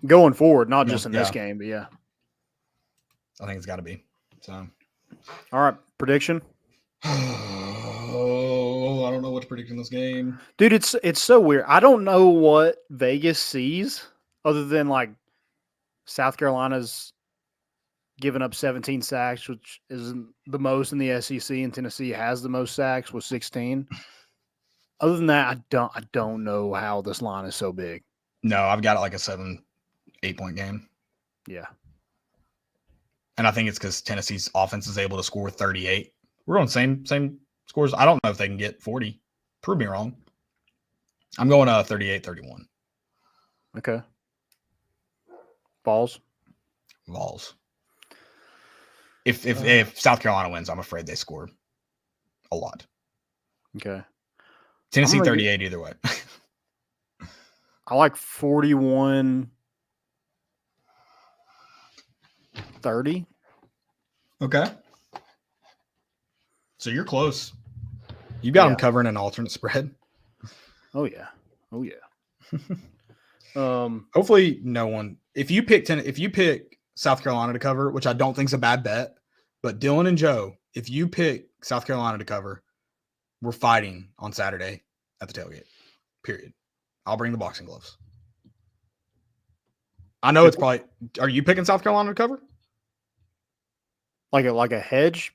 going forward, not Yeah, just in this yeah. game, but yeah. I think it's got to be. So, All right, prediction, oh, I don't know what to predict in this game. dude. It's so weird. I don't know what Vegas sees other than like South Carolina's giving up 17 sacks, which isn't the most in the SEC, and Tennessee has the most sacks with 16. Other than that, I don't know how this line is so big. No, I've got it like a 7-8 point game. Yeah. And I think it's because Tennessee's offense is able to score 38. We're on same scores. I don't know if they can get 40. Prove me wrong. I'm going 38-31. Okay. Balls. Vols. If South Carolina wins, I'm afraid they score a lot. Okay. Tennessee 38 either way. I like 41-30. Okay. So you're close. You got them covering an alternate spread. Oh yeah. Oh yeah. Hopefully no one. If you pick South Carolina to cover, which I don't think is a bad bet, but Dylan and Joe, if you pick South Carolina to cover, we're fighting on Saturday at the tailgate. Period. I'll bring the boxing gloves. I know it's probably. Are you picking South Carolina to cover? Like a hedge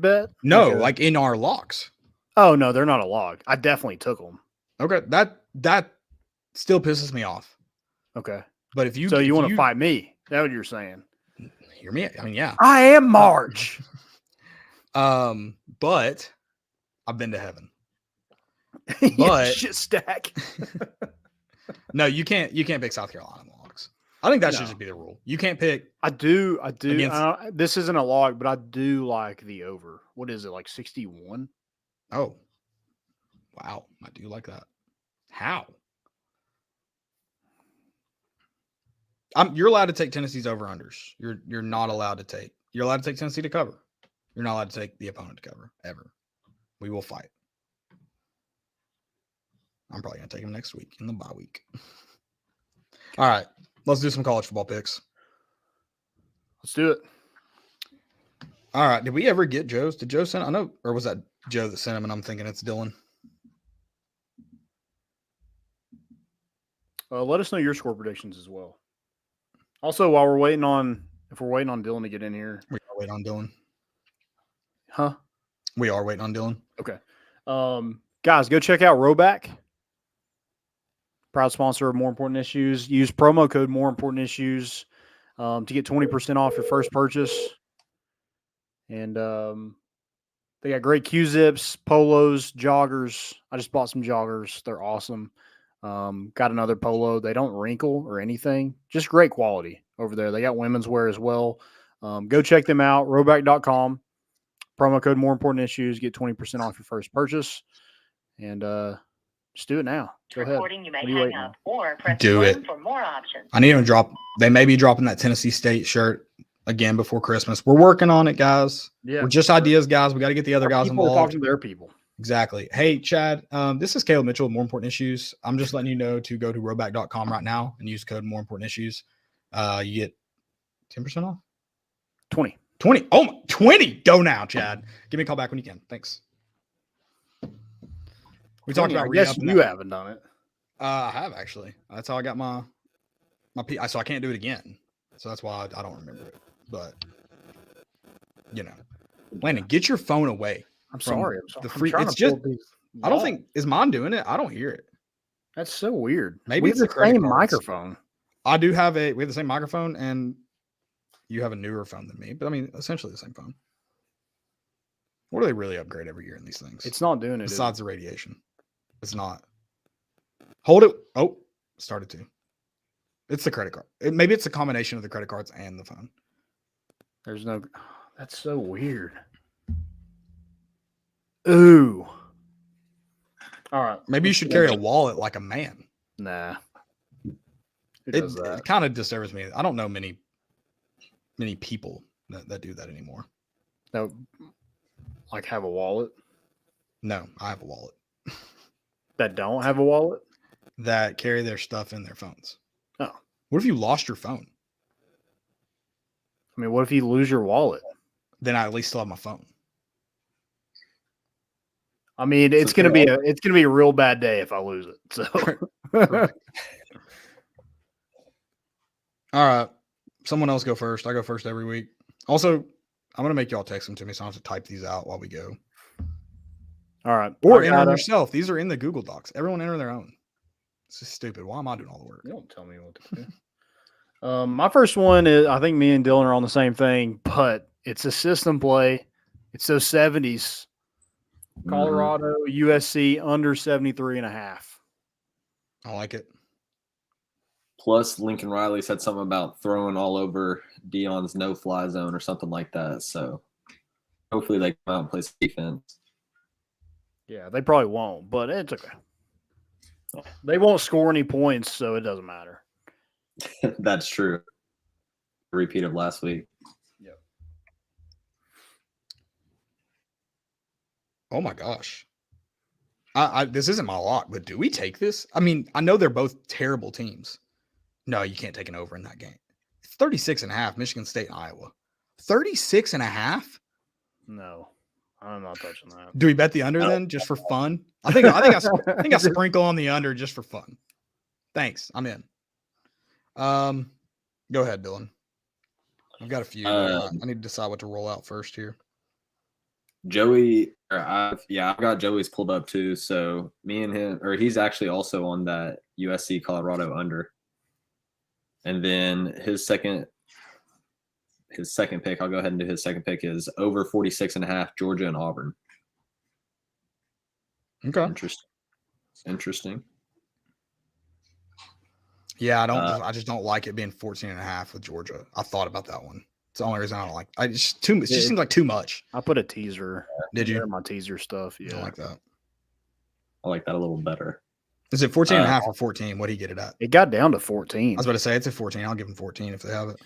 bet? No, like in our locks. Oh no, they're not a log. I definitely took them. Okay, that still pisses me off. Okay, but if you want to fight me, that's what you're saying. Hear me? I mean, yeah, I am March. But I've been to heaven. But shit stack. No, you can't pick South Carolina in the logs. I think that should just be the rule. You can't pick. I do. This isn't a log, but I do like the over. What is it, like 61? Oh, wow. I do like that. How? You're allowed to take Tennessee's over-unders. You're not allowed to take. You're allowed to take Tennessee to cover. You're not allowed to take the opponent to cover, ever. We will fight. I'm probably going to take him next week in the bye week. All right. Let's do some college football picks. Let's do it. All right. Did we ever get Joe's? Did Joe send? I know, or was that Joe that sent him? And I'm thinking it's Dylan. Let us know your score predictions as well. Also, while we're waiting on Dylan to get in here, We are waiting on Dylan. huh? We are waiting on Dylan. Okay. Guys, go check out Roback. Proud sponsor of More Important Issues. Use promo code More Important Issues to get 20% off your first purchase. And they got great Q-zips, polos, joggers. I just bought some joggers. They're awesome. Got another polo. They don't wrinkle or anything. Just great quality over there. They got women's wear as well. Go check them out. Roback.com. Promo code More Important Issues. Get 20% off your first purchase. And just do it now. Go ahead. You may hang up or press Do it. for more options. I need them to drop. They may be dropping that Tennessee State shirt again before Christmas. We're working on it, guys. Yeah. We're just ideas, guys. We got to get the other guys People involved. talk to their people. Exactly. Hey, Chad, this is Caleb Mitchell with More Important Issues. I'm just letting you know to go to roback.com right now and use code More Important Issues. You get 10% off? 20. 20. Oh, my, 20. Go now, Chad. Give me a call back when you can. Thanks. We talked about. I guess you haven't done it. I have actually. That's how I got my so I can't do it again. So that's why I don't remember it. But Landon, get your phone away. I'm sorry. The free. It's just. I don't think is mine doing it. I don't hear it. That's so weird. Maybe we it's have the the same credit cards. microphone. I do have we have the same microphone, and you have a newer phone than me. But I mean, essentially the same phone. What do they really upgrade every year in these things? It's not doing it. Besides the radiation. It's not. Hold it. Oh, started to. It's the credit card. Maybe it's a combination of the credit cards and the phone. There's no. That's so weird. Ooh. All right. Maybe you should carry a wallet like a man. Nah. It kind of disturbs me. I don't know many people that do that anymore. No. Like have a wallet? No, I have a wallet. That don't have a wallet? That carry their stuff in their phones. Oh. What if you lost your phone? I mean, what if you lose your wallet? Then I at least still have my phone. I mean, it's gonna be a real bad day if I lose it. So, All right. Someone else go first. I go first every week. Also, I'm gonna make y'all text them to me, so I don't have to type these out while we go. all right, Or enter them yourself. These are in the Google Docs. Everyone enter their own. This is stupid. Why am I doing all the work? You don't tell me what to do. My first one is, I think me and Dylan are on the same thing, but it's a system play. It's those 70s. Colorado, USC under 73.5. I like it. Plus, Lincoln Riley said something about throwing all over Deion's no-fly zone or something like that. So hopefully they come out and play some defense. Yeah, they probably won't, but it's okay. They won't score any points, so it doesn't matter. That's true. Repeat of last week. Yep. Oh my gosh. This isn't my lock, but do we take this? I mean, I know they're both terrible teams. No, you can't take an over in that game. It's 36.5, Michigan State and Iowa. 36.5? No, I'm not touching that. Do we bet the under then, just for fun? I think I sprinkle on the under just for fun. Thanks, I'm in. Go ahead, Dylan. I've got a few. I need to decide what to roll out first here. I've got Joey's pulled up too. So me and him, or he's actually also on that USC Colorado under. And then his second pick, I'll go ahead and do his second pick is over 46.5, Georgia and Auburn. Okay. Interesting. Yeah, I just don't like it being 14.5 with Georgia. I thought about that one. It's the only reason I don't like. It just seems like too much. I put a teaser. Did you? My teaser stuff. Yeah, I like that. I like that a little better. Is it 14.5 or 14? What do you get it at? It got down to 14. I was about to say it's a 14. I'll give them 14 if they have it.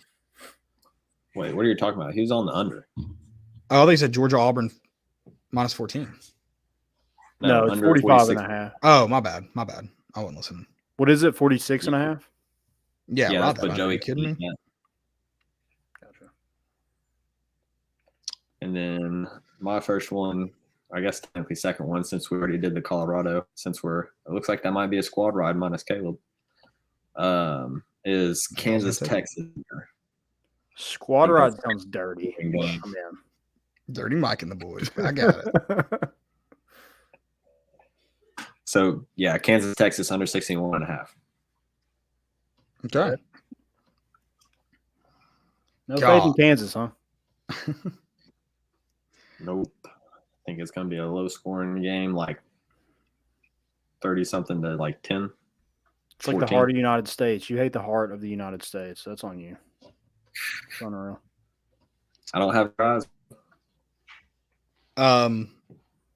Wait, what are you talking about? Who's on the under? Oh, they said Georgia Auburn minus 14. No, it's 45.5. Oh, my bad. I wasn't listening. What is it? 46.5? Yeah, that's what Joey. Are you kidding me? Yeah. Gotcha. And then my first one, I guess technically second one, since we already did the Colorado, it looks like that might be a squad ride minus Caleb, is Kansas, Texas. Squad ride sounds dirty. Dirty Mike and the boys. I got it. So, yeah, Kansas, Texas under 61.5. Okay. No faith in Kansas, huh? Nope. I think it's going to be a low-scoring game, like 30-something to like 10. It's like 14. The heart of the United States. You hate the heart of the United States. That's on you. It's unreal. I don't have eyes.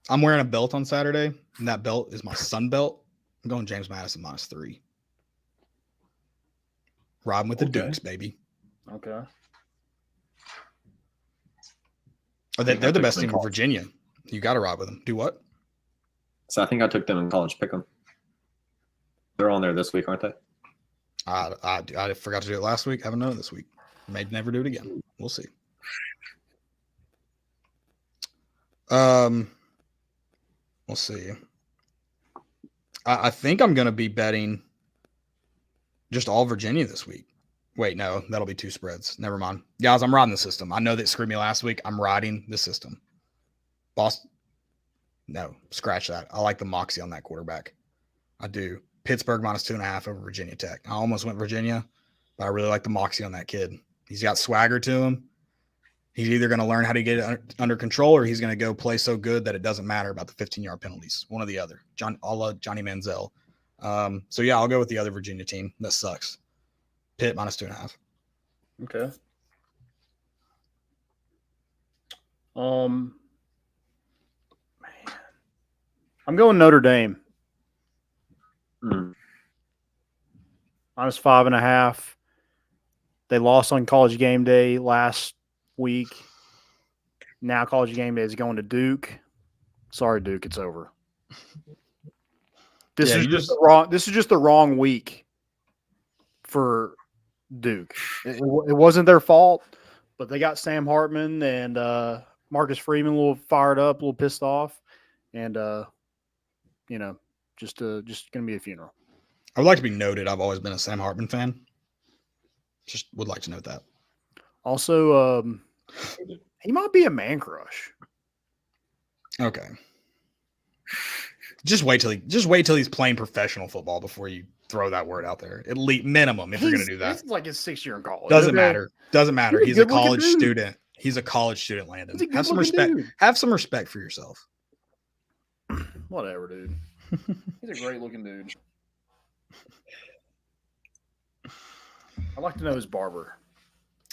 I'm wearing a belt on Saturday, and that belt is my Sun belt. I'm going James Madison minus 3. Riding with the Dukes, baby. Okay. Oh, they're the best team in Virginia. You got to ride with them. Do what? So I think I took them in college pick 'em. They're on there this week, aren't they? I forgot to do it last week. Haven't done it this week. May never do it again. We'll see. We'll see. I think I'm going to be betting just all Virginia this week. Wait, no, that'll be 2 spreads. Never mind. Guys, I'm riding the system. I know that screwed me last week. I'm riding the system. Boston. No, scratch that. I like the moxie on that quarterback. I do. Pittsburgh minus 2.5 over Virginia Tech. I almost went Virginia, but I really like the moxie on that kid. He's got swagger to him. He's either going to learn how to get it under control or he's going to go play so good that it doesn't matter about the 15-yard penalties. One or the other. A la Johnny Manziel. So, yeah, I'll go with the other Virginia team. That sucks. Pitt minus 2.5. Okay. Man. I'm going Notre Dame. Minus 5.5. They lost on College Game Day last week. Now College Game Day is going to Duke. Sorry, Duke, it's over. This is just the wrong week for Duke. It wasn't their fault, but they got Sam Hartman and Marcus Freeman a little fired up, a little pissed off, and just gonna be a funeral. I would like to be noted. I've always been a Sam Hartman fan. Just would like to note that. Also, he might be a man crush. Okay. Just wait till he's playing professional football before you throw that word out there. At least minimum, if you're gonna do that. He's like his 6th year in college. Doesn't matter. He's a college dude. student. He's a college student, Landon. He's a Have some good-looking respect. dude. Have some respect for yourself. Whatever, dude. He's a great looking dude. I'd like to know his barber.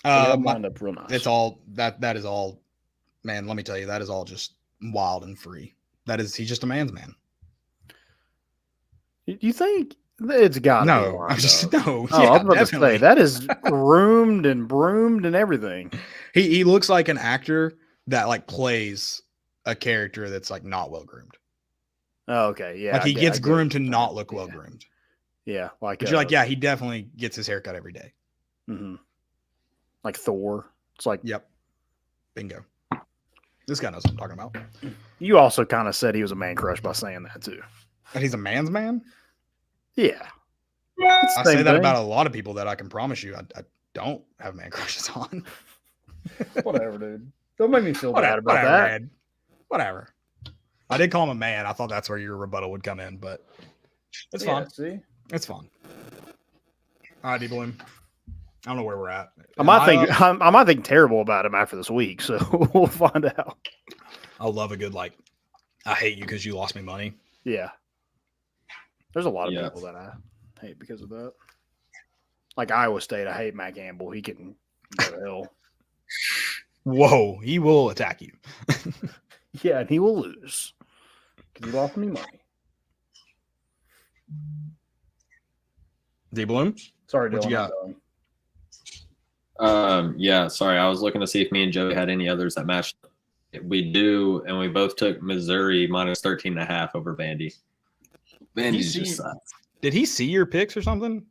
Lined up real nice. It's all that is all, man. Let me tell you, that is all just wild and free. He's just a man's man. You think it's got no? I'm just no. Oh, Yeah, I was about definitely. to say that is groomed and broomed and everything. He looks like an actor that like plays a character that's like not well groomed. Oh, okay, yeah. Like he gets groomed to not look well groomed. Yeah, like But you're like, yeah, he definitely gets his haircut every day. Mm-hmm. Like Thor. It's like, yep, bingo. This guy knows what I'm talking about. You also kind of said he was a man crush by saying that too. That he's a man's man. Yeah, I say that about a lot of people that I can promise you I don't have man crushes on. Whatever, dude. Don't make me feel bad about whatever, that. man. Whatever. I did call him a man. I thought that's where your rebuttal would come in, but it's fine. See, it's fine. All right, D-Bloom. I don't know where we're at. I might think terrible about him after this week, so we'll find out. I love a good like. I hate you because you lost me money. Yeah. There's a lot of people that I hate because of that. Like Iowa State, I hate Matt Campbell. He can go to hell. Whoa, he will attack you. Yeah, and he will lose because he lost me money. D-Bloom? Sorry, what Dylan, you got? Yeah, sorry. I was looking to see if me and Joey had any others that matched. We do, and we both took Missouri minus 13.5 over Vandy. Vandy's just sucks. Did he see your picks or something?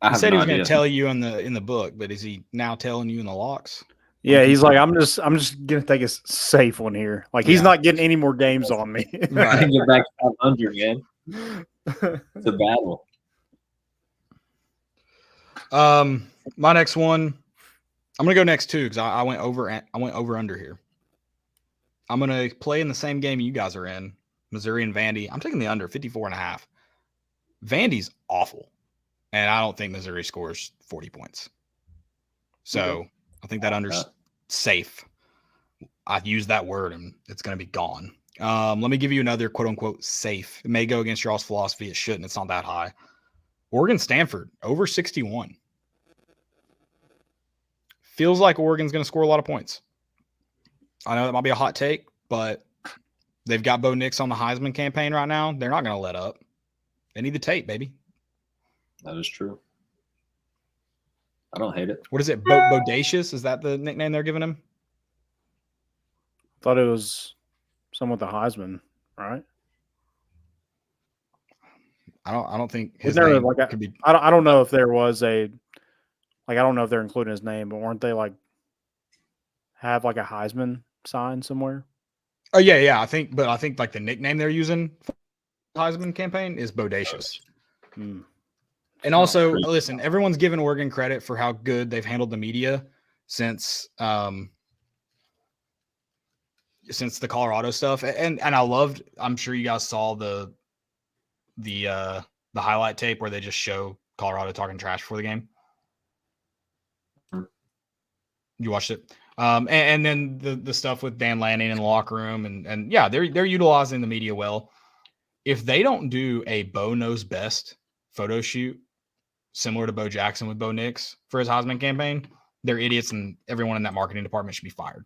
He said he was going to tell you in the book, but is he now telling you in the locks? Yeah, he's like, I'm just gonna take a safe one here. Like he's not getting any more games on me. Right. Get back to 500, man. It's a battle. My next one, I'm gonna go next too because I went over under here. I'm gonna play in the same game you guys are in, Missouri and Vandy. I'm taking the under 54.5. Vandy's awful, and I don't think Missouri scores 40 points. So I think that under's safe. I use that word and it's going to be gone. Let me give you another quote unquote safe. It may go against y'all's philosophy. It shouldn't. It's not that high. Oregon Stanford over 61. Feels like Oregon's going to score a lot of points. I know that might be a hot take, but they've got Bo Nix on the Heisman campaign right now. They're not going to let up. They need the tape, baby. That is true. I don't hate it. What is it? Bodacious? Is that the nickname they're giving him? Thought it was someone with the Heisman, right? I don't think his name could be. I don't know if there was I don't know if they're including his name, but weren't they like have like a Heisman sign somewhere? Oh yeah. I think like the nickname they're using for the Heisman campaign is Bodacious. And also, listen, everyone's given Oregon credit for how good they've handled the media since the Colorado stuff. And I loved, I'm sure you guys saw the highlight tape where they just show Colorado talking trash before the game. You watched it. And then the stuff with Dan Lanning in the locker room and yeah, they're utilizing the media well. If they don't do a Bo Knows Best photo shoot similar to Bo Jackson with Bo Nix for his Heisman campaign, they're idiots and everyone in that marketing department should be fired.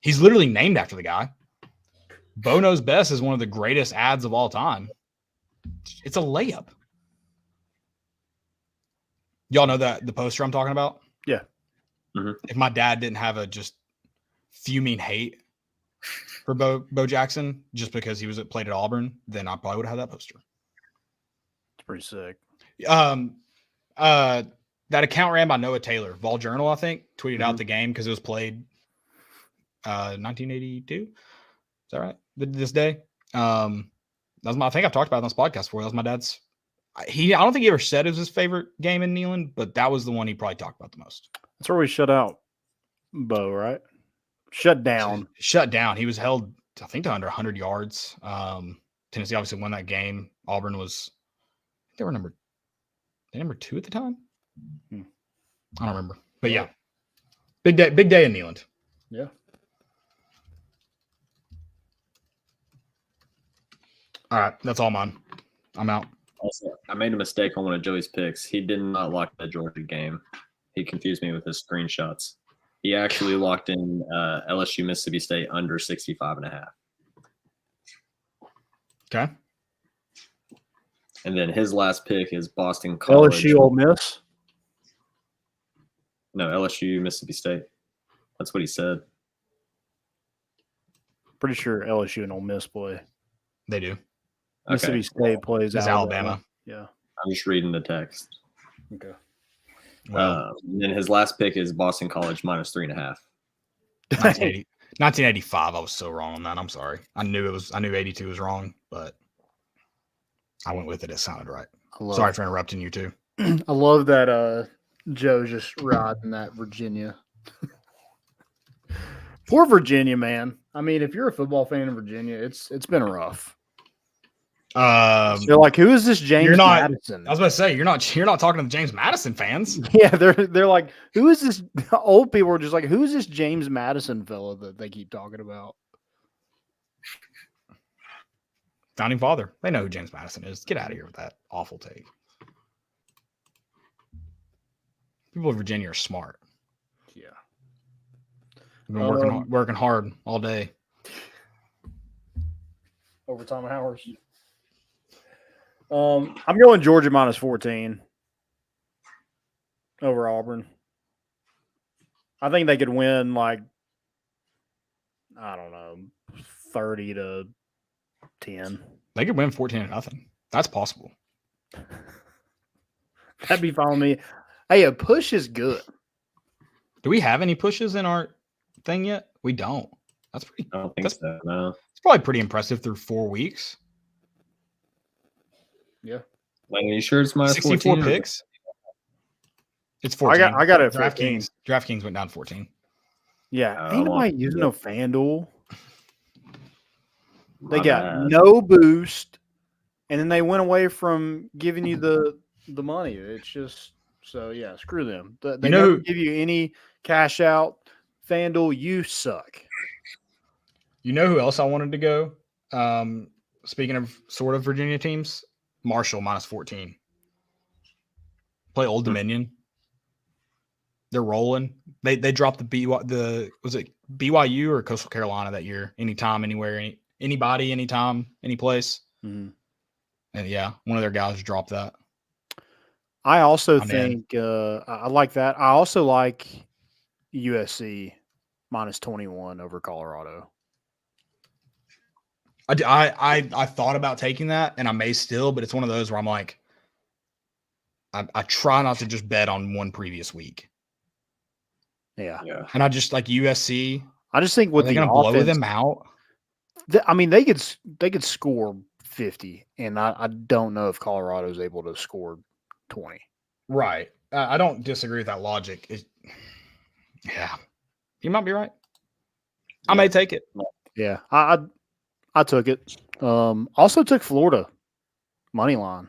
He's literally named after the guy. Bo Knows Best is one of the greatest ads of all time. It's a layup. Y'all know the poster I'm talking about? Yeah. Mm-hmm. If my dad didn't have a just fuming hate for Bo Jackson just because he played at Auburn, then I probably would have had that poster. It's pretty sick. That account ran by Noah Taylor, Vol Journal, I think, tweeted out the game because it was played 1982. Is that right? This day. That was I think I've talked about it on this podcast before. That was my dad's. I don't think he ever said it was his favorite game in Neyland, but that was the one he probably talked about the most. That's where we shut out Bo, right? Shut down. Shut down. He was held, I think, to under 100 yards. Tennessee obviously won that game. Auburn was, they were number 2 at the time. I don't remember, but yeah, big day in Neyland. Yeah. All right, that's all mine. I'm out. Also, I made a mistake on one of Joey's picks. He did not lock the Georgia game. He confused me with his screenshots. He actually locked in LSU Mississippi State under 65.5. Okay. And then his last pick is Boston College. LSU Ole Miss. No, LSU Mississippi State. That's what he said. Pretty sure LSU and Ole Miss play. They do. Mississippi State plays Alabama. Yeah. I'm just reading the text. Okay. And then his last pick is Boston College minus 3.5. 1985. I was so wrong on that. I'm sorry. I knew 82 was wrong, but I went with it. It sounded right. Sorry for interrupting you too. I love that Joe just riding that Virginia. Poor Virginia, man. I mean, if you're a football fan in Virginia, it's been rough. They're like, who is this James Madison? I was about to say you're not talking to the James Madison fans. Yeah, they're like, who is this? Old people are just like, who is this James Madison fella that they keep talking about? Founding father. They know who James Madison is. Get out of here with that awful take. People in Virginia are smart. Yeah. We've been working hard all day. Overtime hours. I'm going Georgia minus 14 over Auburn. I think they could win like, I don't know, 30-10. They could win 14-0. That's possible. That'd be fine with me. Hey, a push is good. Do we have any pushes in our thing yet? We don't. That's pretty. I don't think so. No. It's probably pretty impressive through 4 weeks. Yeah. Like, are you sure it's minus 64 14 picks? It's 14. I got it at 14. DraftKings went down 14. Yeah. Ain't nobody using no FanDuel. They My got bad. no boost, and then they went away from giving you the money. It's just so yeah, screw them. They never give you any cash out. FanDuel, you suck. You know who else I wanted to go? Speaking of sort of Virginia teams, Marshall minus 14. Play Old Dominion. They're rolling. They dropped was it BYU or Coastal Carolina that year? Anytime, anywhere, anybody, anytime, any place. Mm-hmm. And yeah, one of their guys dropped that. I also think I like that. I also like USC minus 21 over Colorado. I thought about taking that, and I may still, but it's one of those where I'm like, I try not to just bet on one previous week. Yeah. And I just like USC. I just think with they're going to blow them out. I mean, they could score 50, and I don't know if Colorado is able to score 20. Right. I don't disagree with that logic. Yeah, you might be right. I may take it. Yeah, I took it. Also took Florida money line.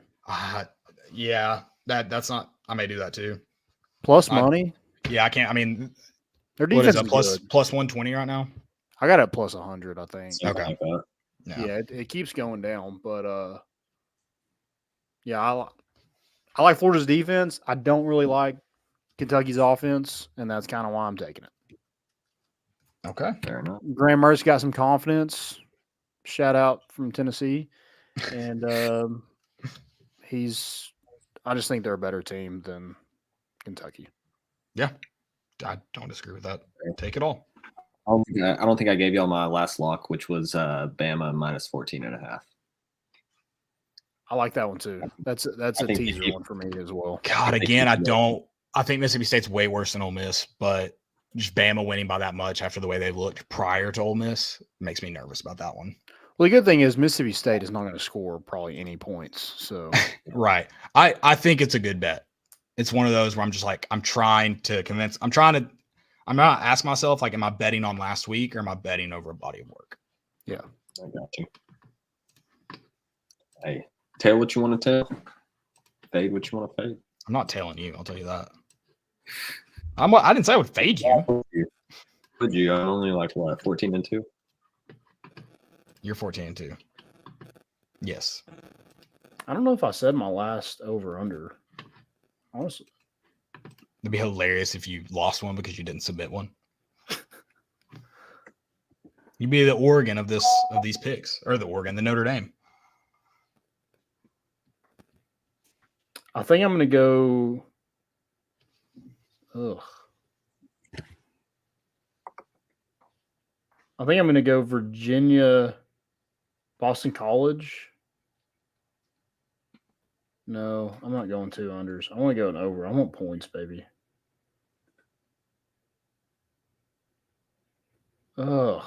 Yeah, that's not. I may do that too. Plus money. Yeah, I can't. I mean, their defense is plus 120 right now. I got it plus 100. I think. Okay. Yeah, it keeps going down, but yeah, I like Florida's defense. I don't really like Kentucky's offense, and that's kind of why I'm taking it. Okay, fair enough. Graham Mertz got some confidence. Shout out from Tennessee, and I just think they're a better team than Kentucky. Yeah, I don't disagree with that. Take it all. I don't think I gave y'all my last lock, which was Bama minus 14.5. I like that one too. That's a think teaser if- one for me as well. God, again, I think Mississippi State's way worse than Ole Miss, but just Bama winning by that much after the way they looked prior to Ole Miss makes me nervous about that one. Well, the good thing is Mississippi State is not going to score probably any points. So Right. I think it's a good bet. It's one of those where I'm just like, I'm going to ask myself, like, am I betting on last week or am I betting over a body of work? yeah. I got you. Hey, tell what you want to tell. Fade what you want to fade. I'm not telling you. I'll tell you that. I didn't say I would fade you. Would you? I'm only like what, 14-2? You're 14-2. Yes. I don't know if I said my last over under. Honestly, It'd be hilarious if you lost one because you didn't submit one. You'd be the Oregon of these picks, or the Notre Dame. I think I'm going to go. Ugh. I think I'm going to go Virginia, Boston College. No, I'm not going 2 unders. I want to go an over. I want points, baby. Ugh.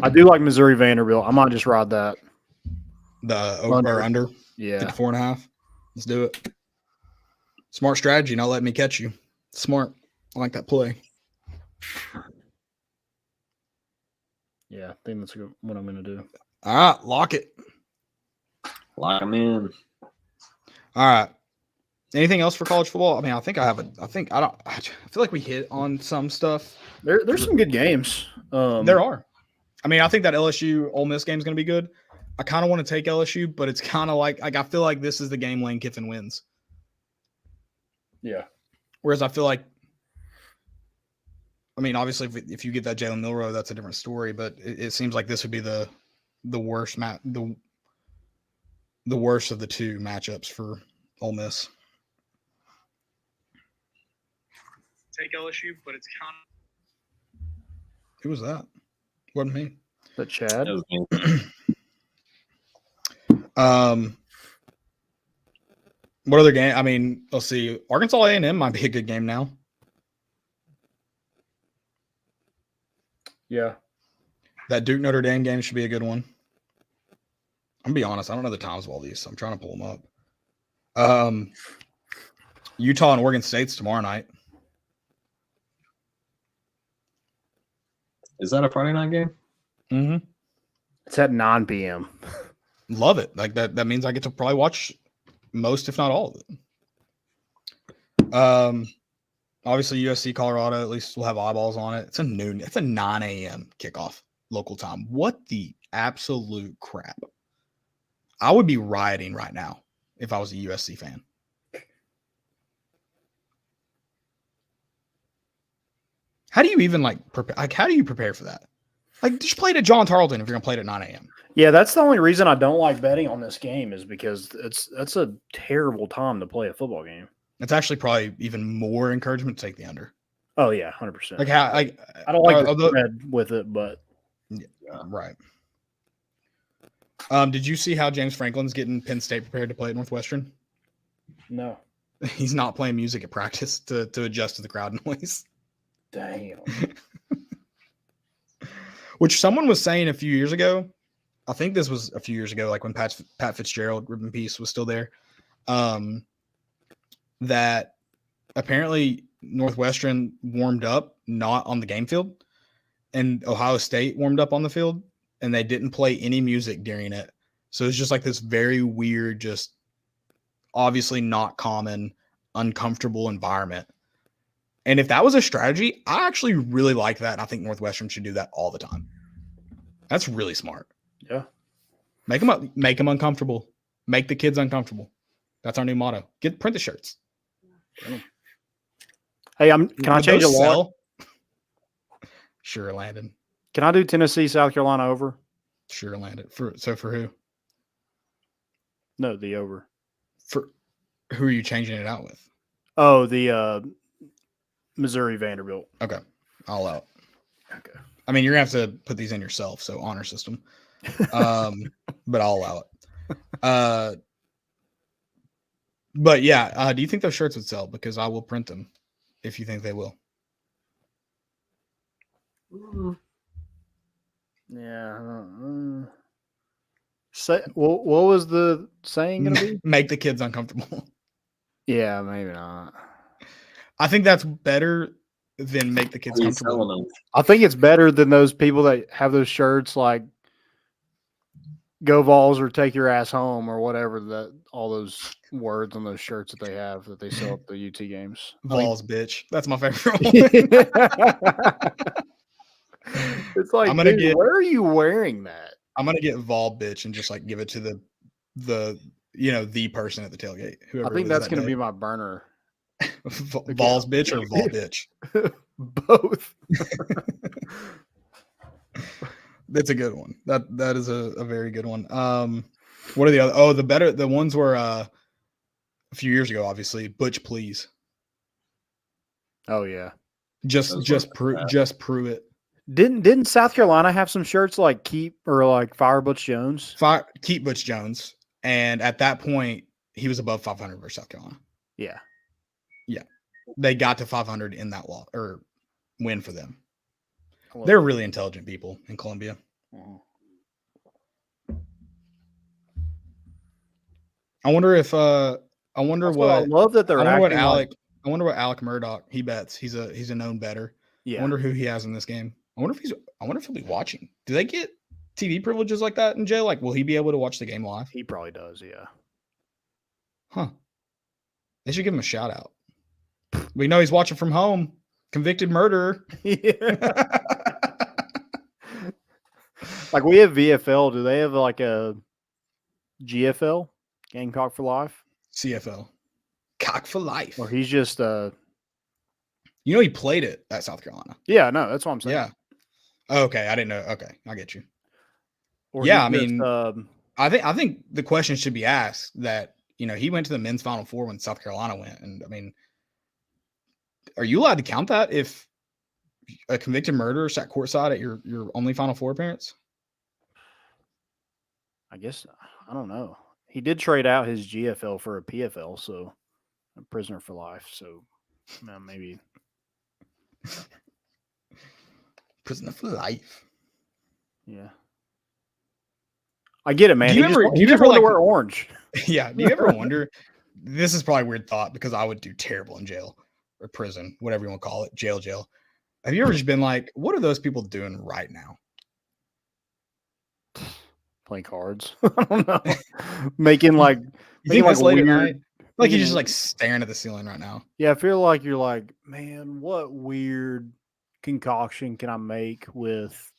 I do like Missouri Vanderbilt. I might just ride that. The over or under? Yeah. Get the 4.5. Let's do it. Smart strategy, not letting me catch you. Smart. I like that play. Yeah, I think that's what I'm going to do. All right, lock it. Lock them in. All right. Anything else for college football? I mean, I feel like we hit on some stuff. There's some good games. There are. I mean, I think that LSU Ole Miss game is going to be good. I kind of want to take LSU, but it's kind of like I feel like this is the game Lane Kiffin wins. Yeah. Whereas I feel like, I mean, obviously, if you get that Jalen Milroe, that's a different story. But it seems like this would be the worst the worst of the two matchups for Ole Miss. Take LSU, but it's kind of. Who was that? Wasn't me. But Chad. What other game? I mean, let's see. Arkansas A&M might be a good game now. Yeah. That Duke Notre Dame game should be a good one. I'm gonna be honest. I don't know the times of all these, so I'm trying to pull them up. Utah and Oregon State's tomorrow night. Is that a Friday night game? Mm-hmm. It's at 9 p.m. Love it. Like that means I get to probably watch most, if not all of it. Obviously USC Colorado, at least we'll have eyeballs on it. It's a 9 a.m. kickoff local time. What the absolute crap? I would be rioting right now if I was a USC fan. How do you even prepare? How do you prepare for that? Just play it at John Tarleton if you're gonna play it at 9 a.m. Yeah, that's the only reason I don't like betting on this game is because that's a terrible time to play a football game. It's actually probably even more encouragement to take the under. Oh yeah, 100%. I don't like the spread with it, but yeah, right. Did you see how James Franklin's getting Penn State prepared to play at Northwestern? No, he's not playing music at practice to adjust to the crowd noise. Damn. Which someone was saying a few years ago. I think this was a few years ago, like when Pat Fitzgerald, rip in peace, was still there. That apparently Northwestern warmed up not on the game field, and Ohio State warmed up on the field, and they didn't play any music during it. So it's just like this very weird, just obviously not common, uncomfortable environment. And if that was a strategy, I actually really like that. And I think Northwestern should do that all the time. That's really smart. Yeah. Make them uncomfortable. Make the kids uncomfortable. That's our new motto. Print the shirts. Hey, can I change a law? Sure, Landon. Can I do Tennessee, South Carolina over? Sure, Landon. For who? No, the over. For who are you changing it out with? Oh, the Missouri Vanderbilt. Okay. All out. Okay. I mean, you're gonna have to put these in yourself, so honor system. But I'll allow it. But yeah, do you think those shirts would sell? Because I will print them if you think they will. Yeah. What was the saying gonna be? Make the kids uncomfortable. Yeah, maybe not. I think that's better than make the kids He's comfortable. selling them. I think it's better than those people that have those shirts like "Go Vols" or "Take your ass home" or whatever that all those words on those shirts that they have that they sell at the UT games. Vols, bitch. That's my favorite one. It's like, I'm gonna dude, get- where are you wearing that? I'm gonna get Vol bitch and just like give it to the the person at the tailgate. Whoever I think it is that's that going to day. be my burner. Vols bitch or Vol bitch. Both. That's a good one. That is a very good one. What are the other? Oh, the ones were a few years ago, obviously. Butch, please. Oh yeah. Just prove it. Didn't South Carolina have some shirts like keep or like fire Butch Jones? Keep Butch Jones, and at that point, he was above 500 versus South Carolina. Yeah. They got to 500 in that law or win for them. They're really intelligent people in Columbia. I wonder if I wonder Also, what I love that they're I wonder what acting Alec like, I wonder what Alec Murdoch he bets. He's a known bettor. yeah. I wonder who he has in this game. I wonder if he'll be watching. Do they get TV privileges like that in jail? Like, will he be able to watch the game live? He probably does, yeah. Huh. They should give him a shout out. We know he's watching from home. Convicted murderer. Yeah. Like we have VFL. Do they have like a GFL? Gamecock for Life? CFL. Cock for life. Or he's just he played it at South Carolina. yeah, no, that's what I'm saying. Yeah. Okay, I didn't know. Okay, I get you. Or Yeah, he's I mean, just, I think the question should be asked that, he went to the men's Final Four when South Carolina went. And I mean, are you allowed to count that if a convicted murderer sat courtside at your only Final Four appearance? I guess I don't know. He did trade out his GFL for a PFL, so a prisoner for life. So maybe Prisoner for life. yeah. I get it, man. Do you ever want to like wear orange? Yeah. Do you ever wonder? This is probably a weird thought because I would do terrible in jail or prison, whatever you want to call it, jail. Have you ever just been like, what are those people doing right now? Playing cards. I don't know. making like You think that's late at weird. night? Like you're just like staring at the ceiling right now. Yeah, I feel like you're like, man, what weird concoction can I make with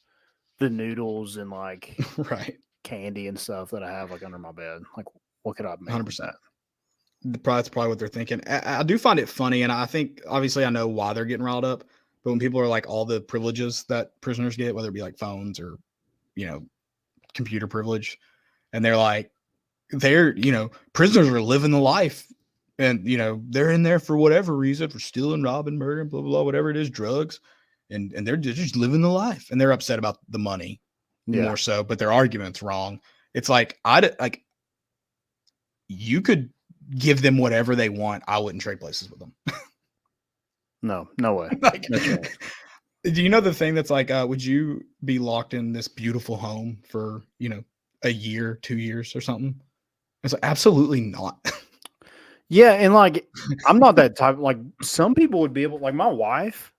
the noodles and like Right. candy and stuff that I have like under my bed? Like, what could I make? 100%. That's probably what they're thinking. I do find it funny, and I think obviously I know why they're getting riled up. But when people are like all the privileges that prisoners get, whether it be like phones or computer privilege, and they're like, prisoners are living the life, and they're in there for whatever reason, for stealing, robbing, murdering, blah blah blah, whatever it is, drugs, and they're just living the life, and they're upset about the money more so, but their argument's wrong. It's like you could give them whatever they want. I wouldn't trade places with them. No way. Like, do you know the thing that's like, would you be locked in this beautiful home for, a year, 2 years or something? It's like, absolutely not. Yeah. And like, I'm not that type. Like some people would be able, like my wife,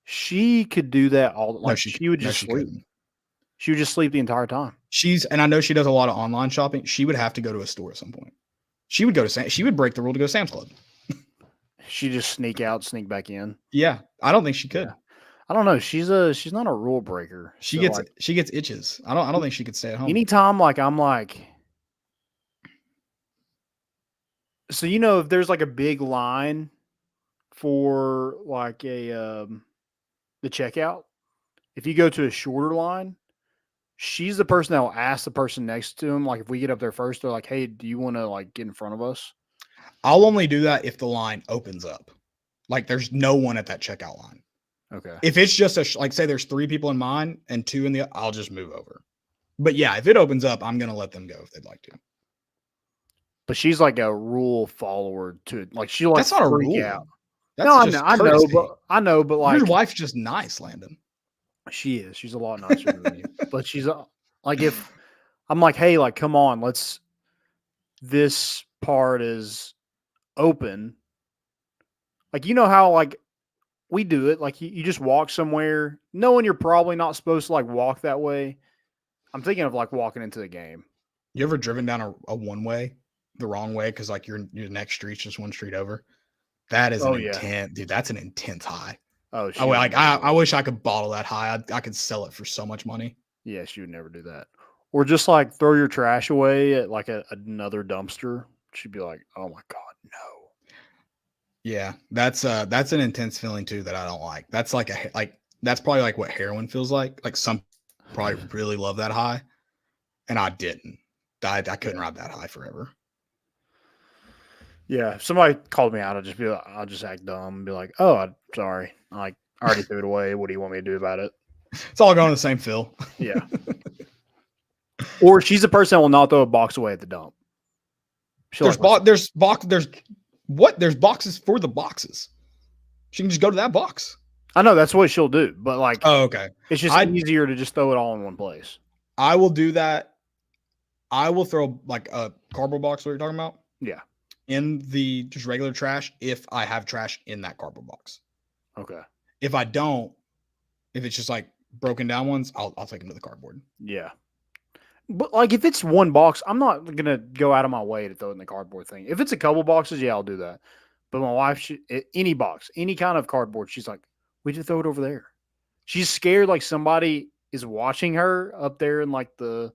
she could do that all. Like she would just sleep. She would just sleep the entire time. And I know she does a lot of online shopping. She would have to go to a store at some point. She would she would break the rule to go to Sam's Club. She just sneak out, sneak back in. Yeah. I don't think she could. Yeah. I don't know. She's not a rule breaker. She gets itches. I don't think she could stay at home. Anytime like I'm like, so if there's like a big line for like the checkout, if you go to a shorter line, she's the person that will ask the person next to him. Like if we get up there first, they're like, "Hey, do you want to like get in front of us?" I'll only do that if the line opens up. Like there's no one at that checkout line. Okay. If it's just like say there's 3 people in mine and 2 in the, I'll just move over. But yeah, if it opens up, I'm gonna let them go if they'd like to. But she's like a rule follower to like she'll like That's not a freak rule. out. That's No, just I know, courtesy. I know, but like Your wife's just nice, Landon. she is. She's a lot nicer than me. But she's like if I'm like, hey, like come on, this part is open. Like you know how like we do it, like you just walk somewhere, knowing you're probably not supposed to like walk that way. I'm thinking of like walking into the game. You ever driven down a one way the wrong way because like your next street's just one street over? That is an intense, dude. That's an intense high. Oh, I wish I could bottle that high. I could sell it for so much money. Yeah, she would never do that. Or just like throw your trash away at like another dumpster. She'd be like, "Oh my god, no." Yeah, that's an intense feeling too that I don't like. That's that's probably like what heroin feels like. Like some probably really love that high, and I didn't. I couldn't ride that high forever. Yeah, if somebody called me out, I'll just act dumb and be like, "Oh, I'm sorry. I already threw it away. What do you want me to do about it?" It's all going to the same fill. Yeah. Or she's the person that will not throw a box away at the dump. There's boxes for the boxes. She can just go to that box. I know that's what she'll do, but like, oh, okay, it's just easier to just throw it all in one place. I will do that. I will throw like a cardboard box. What you're talking about? Yeah. In the just regular trash if I have trash in that cardboard box. Okay. If I don't, if it's just like broken down ones, I'll take them to the cardboard. Yeah. But like if it's one box, I'm not gonna go out of my way to throw it in the cardboard thing. If it's a couple boxes, yeah, I'll do that. But my wife, any box, any kind of cardboard, she's like, we just throw it over there. She's scared like somebody is watching her up there in like the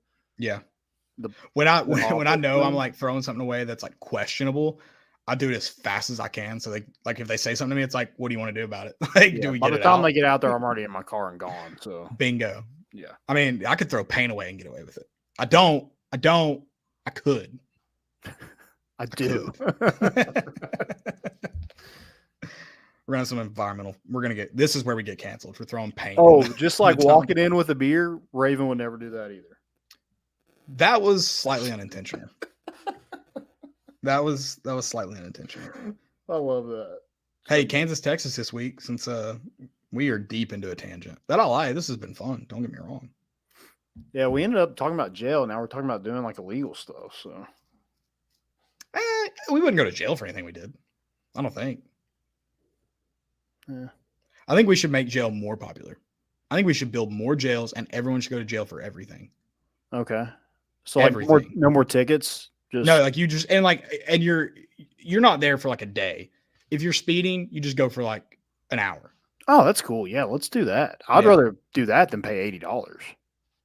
when I know I'm like throwing something away that's like questionable, I do it as fast as I can. So like if they say something to me, it's like, what do you want to do about it? Like, do we get it out? By the time they get out there, I'm already in my car and gone. So bingo. Yeah. I mean, I could throw paint away and get away with it. I don't. I could. I do. We're on some environmental. This is where we get canceled for throwing paint. Oh, just like walking in with a beer, Raven would never do that either. That was slightly unintentional. That was slightly unintentional. I love that. Hey, Kansas, Texas this week, since we are deep into a tangent. That I lie. This has been fun. Don't get me wrong. Yeah, we ended up talking about jail. Now we're talking about doing like illegal stuff. So we wouldn't go to jail for anything we did. I don't think. Yeah. I think we should make jail more popular. I think we should build more jails and everyone should go to jail for everything. Okay. So like no more tickets. No, like and you're not there for like a day. If you're speeding, you just go for like an hour. Oh, that's cool. Yeah, let's do that. I'd rather do that than pay $80.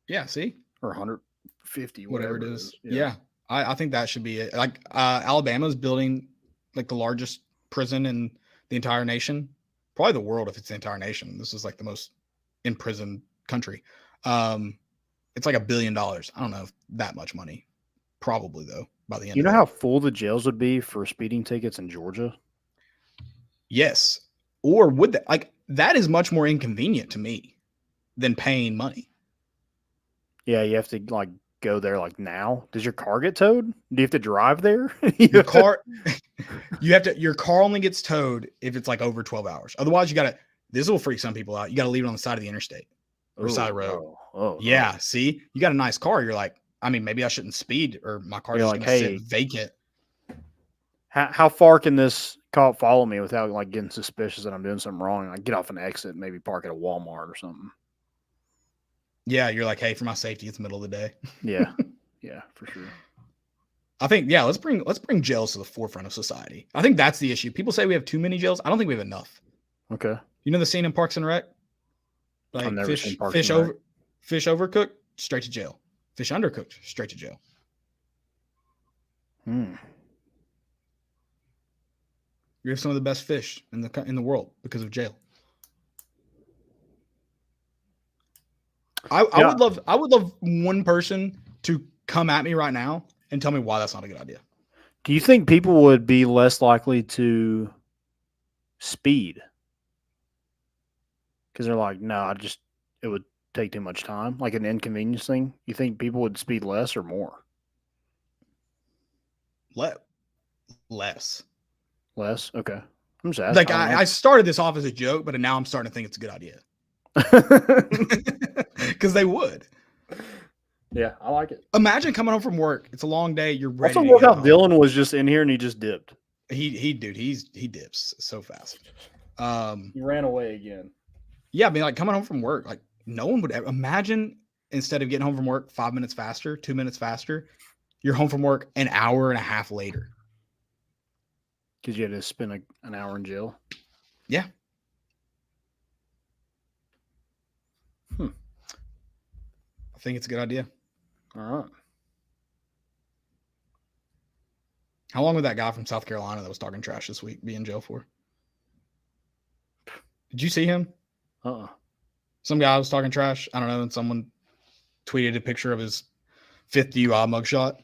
Yeah, see? Or 150, whatever it is. Yeah. I think that should be it. Like Alabama's building like the largest prison in the entire nation. Probably the world if it's the entire nation. This is like the most imprisoned country. It's like $1 billion. I don't know if that much money. Probably though, by the end. You know how full the jails would be for speeding tickets in Georgia? Yes. Or would that that is much more inconvenient to me than paying money. Yeah, you have to like go there like now. Does your car get towed? Do you have to drive there? Your car your car only gets towed if it's like over 12 hours. Otherwise this will freak some people out. You gotta leave it on the side of the interstate or side of the road. Yeah. See, you got a nice car. You're like, I mean, maybe I shouldn't speed or my car's just gonna sit vacant. How far can this cop follow me without like getting suspicious that I'm doing something wrong? I get off an exit, maybe park at a Walmart or something. Yeah, you're like, hey, for my safety, it's the middle of the day. Yeah, yeah, for sure. I think, yeah, let's bring jails to the forefront of society. I think that's the issue. People say we have too many jails. I don't think we have enough. Okay. You know the scene in Parks and Rec? Like fish overcooked, straight to jail. Fish undercooked, straight to jail. You have some of the best fish in the world because of jail. I would love one person to come at me right now and tell me why that's not a good idea. Do you think people would be less likely to speed? Because they're like, no, it would take too much time, like an inconvenience thing. You think people would speed less or more? Less. Less? Okay. I'm just asking. Like I started this off as a joke, but now I'm starting to think it's a good idea. Because they would. Yeah, I like it. Imagine coming home from work. It's a long day. You're ready. Also, to look go how home. Dylan was just in here and he just dipped. He dips so fast. He ran away again. Yeah, I mean, like coming home from work, like no one would ever imagine instead of getting home from work 5 minutes faster, 2 minutes faster, you're home from work an hour and a half later. Because you had to spend an hour in jail. Yeah. I think it's a good idea. All right. How long would that guy from South Carolina that was talking trash this week be in jail for? Did you see him? Some guy was talking trash. I don't know. And someone tweeted a picture of his 5th DUI mugshot.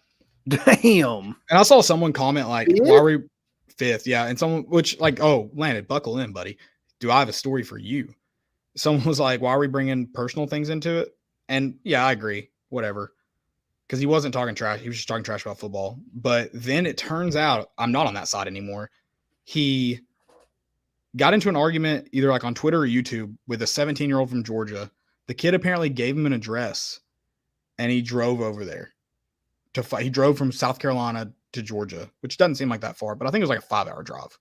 Damn. And I saw someone comment like, Fifth? why are we 5th? Yeah. And someone, which like, oh, Landon, buckle in, buddy. Do I have a story for you? Someone was like, why are we bringing personal things into it? And yeah, I agree. Whatever. Because he wasn't talking trash. He was just talking trash about football. But then it turns out I'm not on that side anymore. He got into an argument either like on Twitter or YouTube with a 17-year-old from Georgia. The kid apparently gave him an address and he drove over there to fight. He drove from South Carolina to Georgia, which doesn't seem like that far, but I think it was like a 5-hour drive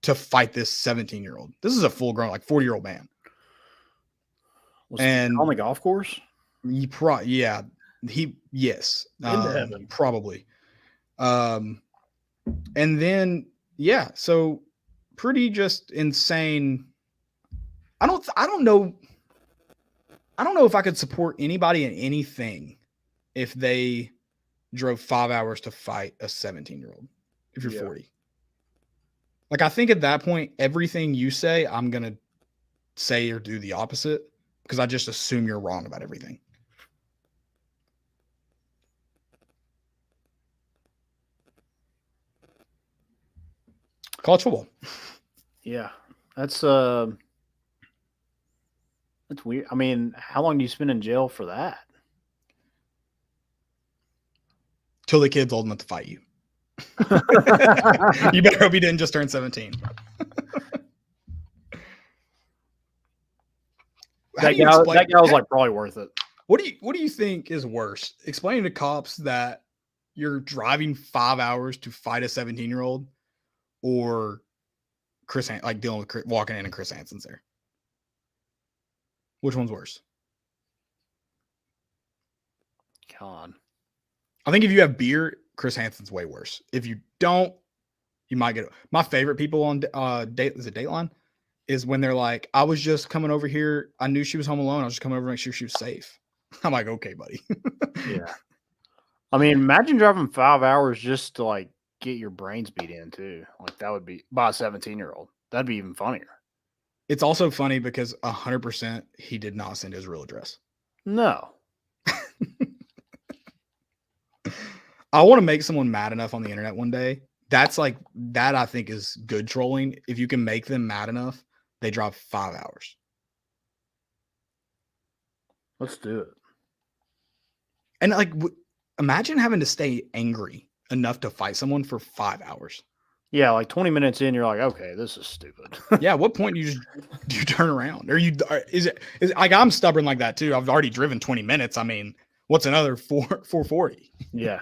to fight this 17-year-old. This is a full grown, like 40-year-old man. And on the golf course? Yes. Into heaven. Probably. And then, yeah, so pretty just insane. I don't know if I could support anybody in anything if they drove 5 hours to fight a 17-year-old, if you're 40. Like, I think at that point, everything you say, I'm going to say or do the opposite because I just assume you're wrong about everything. College football. Yeah. That's weird. I mean, how long do you spend in jail for that? Till the kid's old enough to fight you. You better hope he didn't just turn 17. That guy was like probably worth it. What do you think is worse? Explaining to cops that you're driving 5 hours to fight a 17-year-old, or dealing with walking in and Chris Hansen's there? Which one's worse? God. I think if you have beer, Chris Hansen's way worse. If you don't, you might get it. My favorite people on Dateline is when they're like, I was just coming over here. I knew she was home alone. I was just coming over to make sure she was safe. I'm like, okay, buddy. Yeah. I mean, imagine driving 5 hours just to like get your brains beat in too. Like that would be by a 17-year-old. That'd be even funnier. It's also funny because 100% he did not send his real address. No. I want to make someone mad enough on the internet one day. That's like, that I think is good trolling. If you can make them mad enough, they drive 5 hours. Let's do it. And like, imagine having to stay angry enough to fight someone for 5 hours. Yeah, like 20 minutes in, you're like, okay, this is stupid. Yeah, at what point do you turn around? Or is it like, I'm stubborn like that too. I've already driven 20 minutes. I mean, what's another 440? Yeah.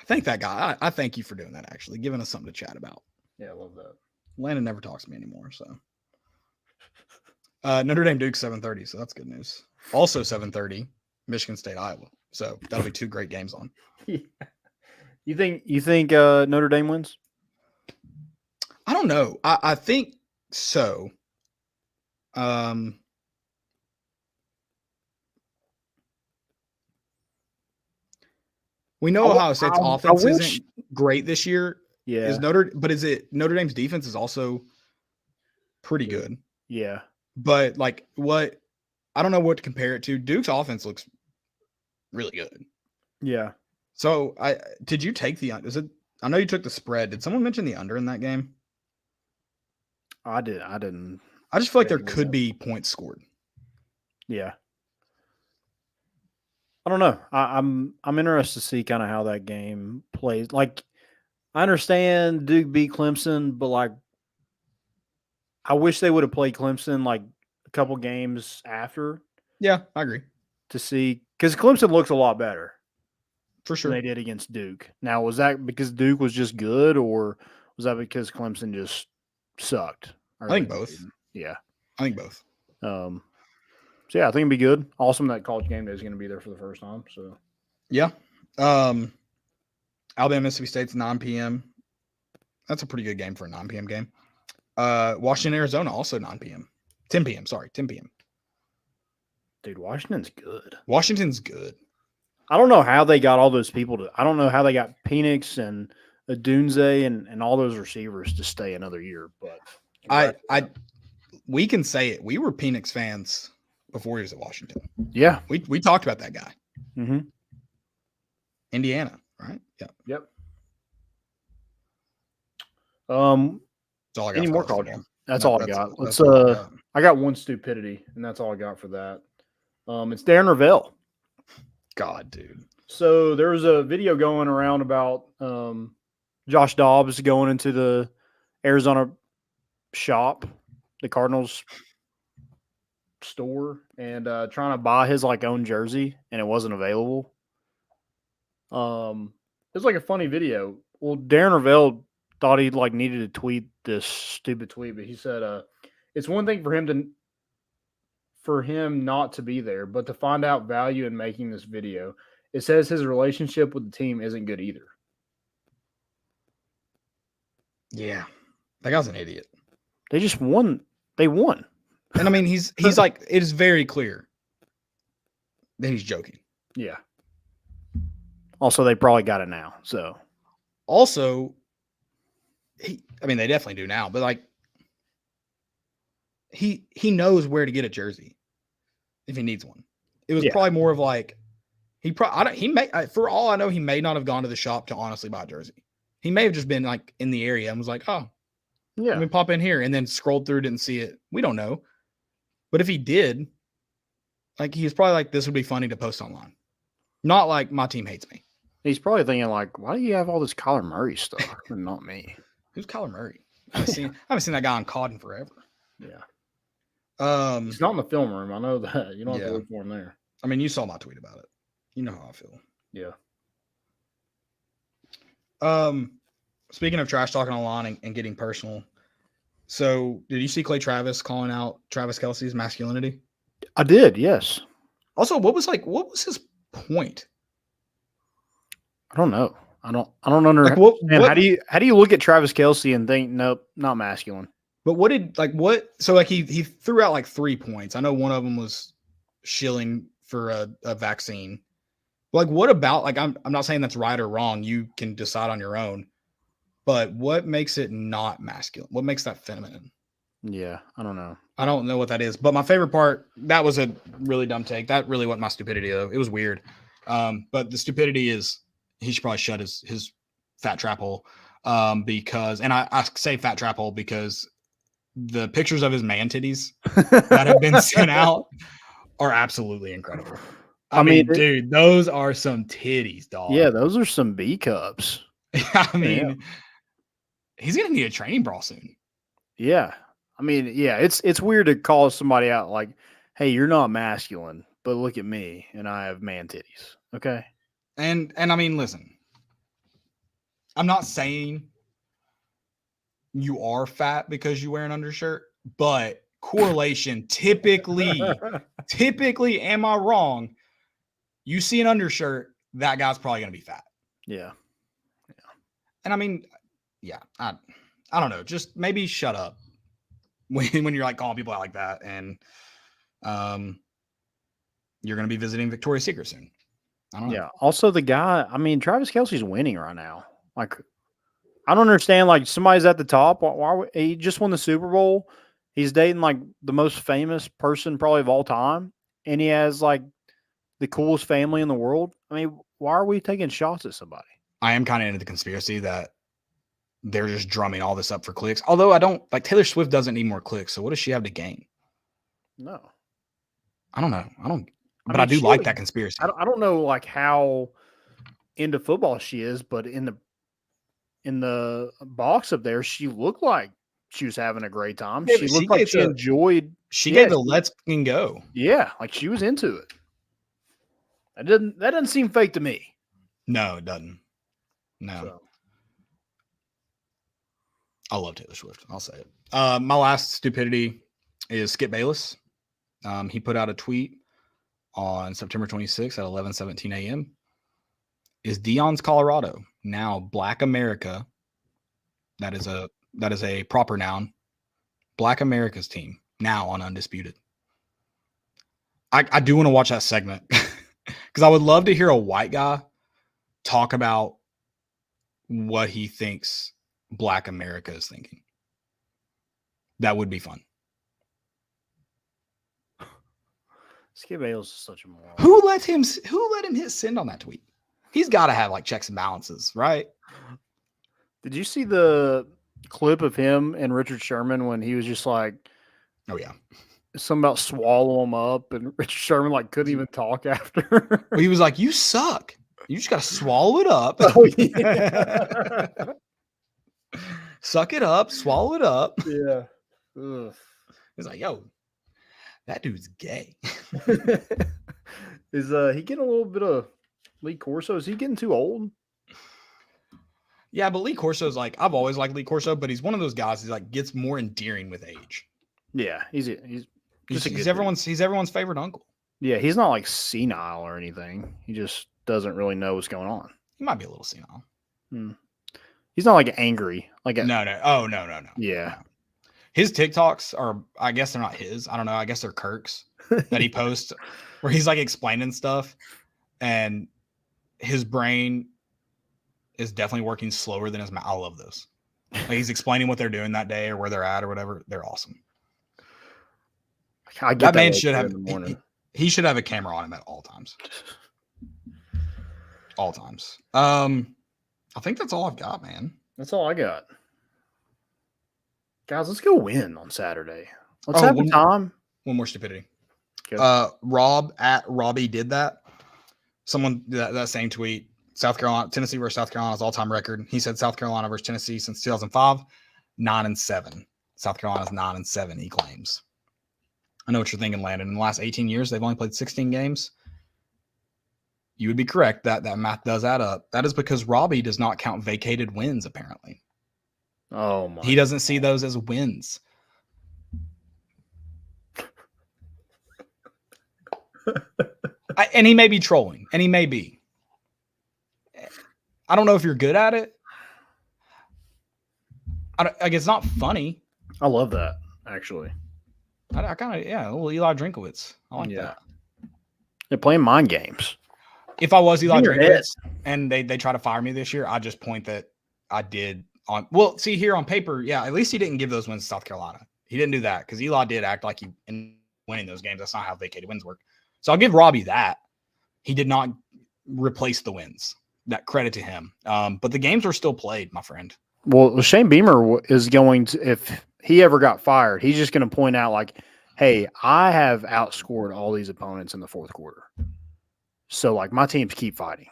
Thank that guy. I thank you for doing that, actually, giving us something to chat about. Yeah, I love that. Landon never talks to me anymore, so. Notre Dame Duke 7:30, so that's good news. Also 7:30, Michigan State Iowa. So that'll be 2 great games on. Yeah. You think Notre Dame wins? I don't know. I think so. We know Ohio State's offense isn't great this year. Yeah. Is it Notre Dame's defense is also pretty good. Yeah. But like I don't know what to compare it to. Duke's offense looks really good. Yeah. So did you take I know you took the spread. Did someone mention the under in that game? I didn't. I just feel like there Yeah. could be points scored. Yeah. I don't know. I'm interested to see kind of how that game plays. Like, I understand Duke beat Clemson, but like, I wish they would have played Clemson like a couple games after Yeah, I agree. to see, because Clemson looks a lot better For than sure. they did against Duke. Now, was that because Duke was just good, or was that because Clemson just sucked? I think both. Yeah. I think both. So yeah, I think it'd be good. Awesome that College Game Day is going to be there for the first time. So Yeah. Alabama, Mississippi State's 9 p.m. That's a pretty good game for a 9 p.m. game. Washington, Arizona, also 9 p.m. 10 p.m. Sorry, 10 p.m. dude, Washington's good. Washington's good. I don't know how they got all those people to. I don't know how they got Penix and Adunze and all those receivers to stay another year. But We can say it. We were Penix fans before he was at Washington. yeah, We talked about that guy. mm-hmm. Indiana, right? Yeah. Yep. That's all I got. Any for more college college? football. That's No, all I got. that's Let's. all I got. I got one stupidity, and that's all I got for that. It's Darren Ravel. God, dude. So there was a video going around about Josh Dobbs going into the Arizona shop, the Cardinals store, and trying to buy his like own jersey, and it wasn't available. It was like a funny video. Well, Darren Ravel thought he like needed to tweet this stupid tweet, but he said, "It's one thing for him not to be there, but to find out value in making this video. It says his relationship with the team isn't good either." Yeah. That guy's an idiot. They just won. They won. And I mean, he's like, it is very clear that he's joking. Yeah. Also, they probably got it now. So Also, they definitely do now, but like, he knows where to get a jersey if he needs one. It was probably more of like, for all I know, he may not have gone to the shop to honestly buy a jersey. He may have just been like in the area and was like, oh, let me pop in here, and then scrolled through, didn't see it. We don't know. But if he did, like, he was probably like, this would be funny to post online. Not like, my team hates me. he's probably thinking like, why do you have all this Kyler Murray stuff and not me? Who's Kyler Murray? I haven't seen that guy on COD in forever. Yeah. He's not in the film room. I know that. You don't have to look for him there. I mean, you saw my tweet about it. You know how I feel. Yeah. Speaking of trash talking online and getting personal, so did you see Clay Travis calling out Travis Kelce's masculinity? I did, yes. Also, what was his point? I don't know. I don't understand. Like how do you look at Travis Kelce and think, nope, not masculine? But so like he threw out like 3 points. I know one of them was shilling for a vaccine. Like, what about, like, I'm not saying that's right or wrong. You can decide on your own. But what makes it not masculine? What makes that feminine? Yeah, I don't know. I don't know what that is. But my favorite part, that was a really dumb take. That really wasn't my stupidity, though. It was weird. But the stupidity is he should probably shut his fat trap hole. Because, and I say fat trap hole because the pictures of his man titties that have been sent out are absolutely incredible. I mean, dude, those are some titties, dog. Yeah, those are some B cups. I mean, he's gonna need a training bra soon. Yeah. I mean, yeah, it's weird to call somebody out like, hey, you're not masculine, but look at me and I have man titties. Okay. And I mean, listen, I'm not saying you are fat because you wear an undershirt, but correlation typically, am I wrong? You see an undershirt, that guy's probably gonna be fat. Yeah. And I mean, yeah, I don't know. Just maybe shut up when you're like calling people out like that, and you're gonna be visiting Victoria's Secret soon. I don't know. Yeah. Also, the guy, I mean, Travis Kelce's winning right now. Like, I don't understand. Like, somebody's at the top. Why he just won the Super Bowl? He's dating like the most famous person probably of all time, and he has like the coolest family in the world. I mean, why are we taking shots at somebody? I am kind of into the conspiracy that they're just drumming all this up for clicks. Although I don't like Taylor Swift doesn't need more clicks. So what does she have to gain? No. I don't know. I mean, do she like was- that conspiracy. I don't know like how into football she is, but in the box up there, she looked like she was having a great time. Yeah, She but looked she like gave she the- enjoyed. She Yeah, gave the let's fucking go. Yeah, like she was into it. That doesn't seem fake to me. No, it doesn't. No. So. I love Taylor Swift. I'll say it. My last stupidity is Skip Bayless. He put out a tweet on September 26th at 11:17 a.m. Is Dion's Colorado now Black America? That is a proper noun. Black America's team now on Undisputed. I do want to watch that segment because I would love to hear a white guy talk about what he thinks Black America is thinking. That would be fun. Skip Bayless is such a moron. Who let him hit send on that tweet? He's got to have like checks and balances, right? Did you see the clip of him and Richard Sherman when he was just like, oh yeah, something about swallow him up, and Richard Sherman like couldn't even talk after. Well, he was like, "You suck. You just got to swallow it up. Oh, yeah. Suck it up, swallow it up." Yeah. Ugh. He's like, "Yo, that dude's gay." Is he getting a little bit of Lee Corso? Is he getting too old? Yeah, but Lee Corso's like, I've always liked Lee Corso, but he's one of those guys who like gets more endearing with age. Yeah, he's He's everyone's favorite uncle. Yeah, he's not like senile or anything. He just doesn't really know what's going on. He might be a little senile. He's not like angry. Like No. Oh, no. Yeah. No. His TikToks are, I guess they're not his. I don't know. I guess they're Kirk's that he posts where he's like explaining stuff and his brain is definitely working slower than his mouth. I love those. Like he's explaining what they're doing that day or where they're at or whatever. They're awesome. I get that man should have in the morning. He should have a camera on him at all times. All times. I think that's all I've got, man. That's all I got. Guys, let's go win on Saturday. Let's Oh, have a time. One more stupidity. Okay. Rob at Robbie did that. Someone that same tweet. Tennessee versus South Carolina's all-time record. He said South Carolina versus Tennessee since 2005, 9-7. South Carolina's 9-7. He claims. I know what you're thinking, Landon. In the last 18 years, they've only played 16 games. You would be correct. That math does add up. That is because Robbie does not count vacated wins. Apparently, Oh my! he doesn't see those as wins. And he may be trolling, and he may be. I don't know if you're good at it. Like it's not funny. I love that actually. I kind of a little Eli Drinkowitz. I like Yeah. that. They're playing mind games. If I was Eli In your head. Drinkowitz and they try to fire me this year, I just point that I did on. Well, see here on paper, yeah. At least he didn't give those wins to South Carolina. He didn't do that because Eli did act like he in winning those games. That's not how vacated wins work. So I'll give Robbie that. He did not replace the wins. That credit to him. But the games were still played, my friend. Well, Shane Beamer is going to, if he ever got fired, he's just going to point out like, hey, I have outscored all these opponents in the fourth quarter. So like my teams keep fighting.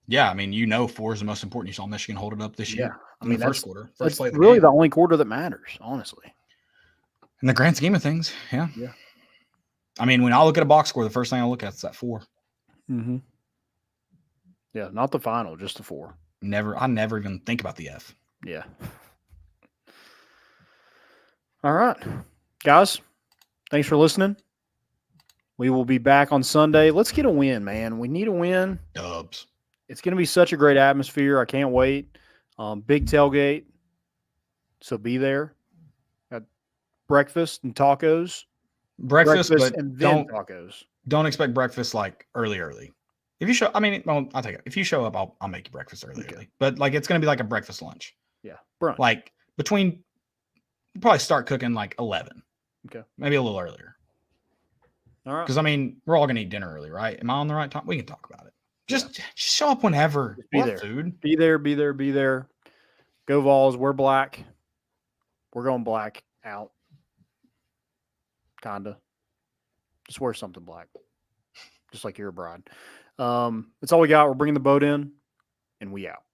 Yeah, I mean, 4 is the most important. You saw Michigan hold it up this year. I mean, the first quarter. First That's play of the really game. the only quarter that matters, honestly. In the grand scheme of things, yeah. Yeah. I mean, when I look at a box score, the first thing I look at is that 4. Mm-hmm. Yeah, not the final, just the 4. I never even think about the F. Yeah. All right. Guys, thanks for listening. We will be back on Sunday. Let's get a win, man. We need a win. Dubs. It's going to be such a great atmosphere. I can't wait. Big tailgate. So be there. At breakfast and tacos. Breakfast, but and then tacos. Don't expect breakfast like early. If you show, I'll take it. If you show up, I'll make you breakfast early. But like it's going to be like a breakfast lunch. Yeah, brunch. Like between, probably start cooking like 11. Okay, maybe a little earlier. All right. Because we're all going to eat dinner early, right? Am I on the right time? We can talk about it. Just show up whenever. Be We'll there. have food. Be there. Go Vols. We're black. We're going black out. Kinda. Just wear something black. Just like you're a bride. That's all we got. We're bringing the boat in, and we out.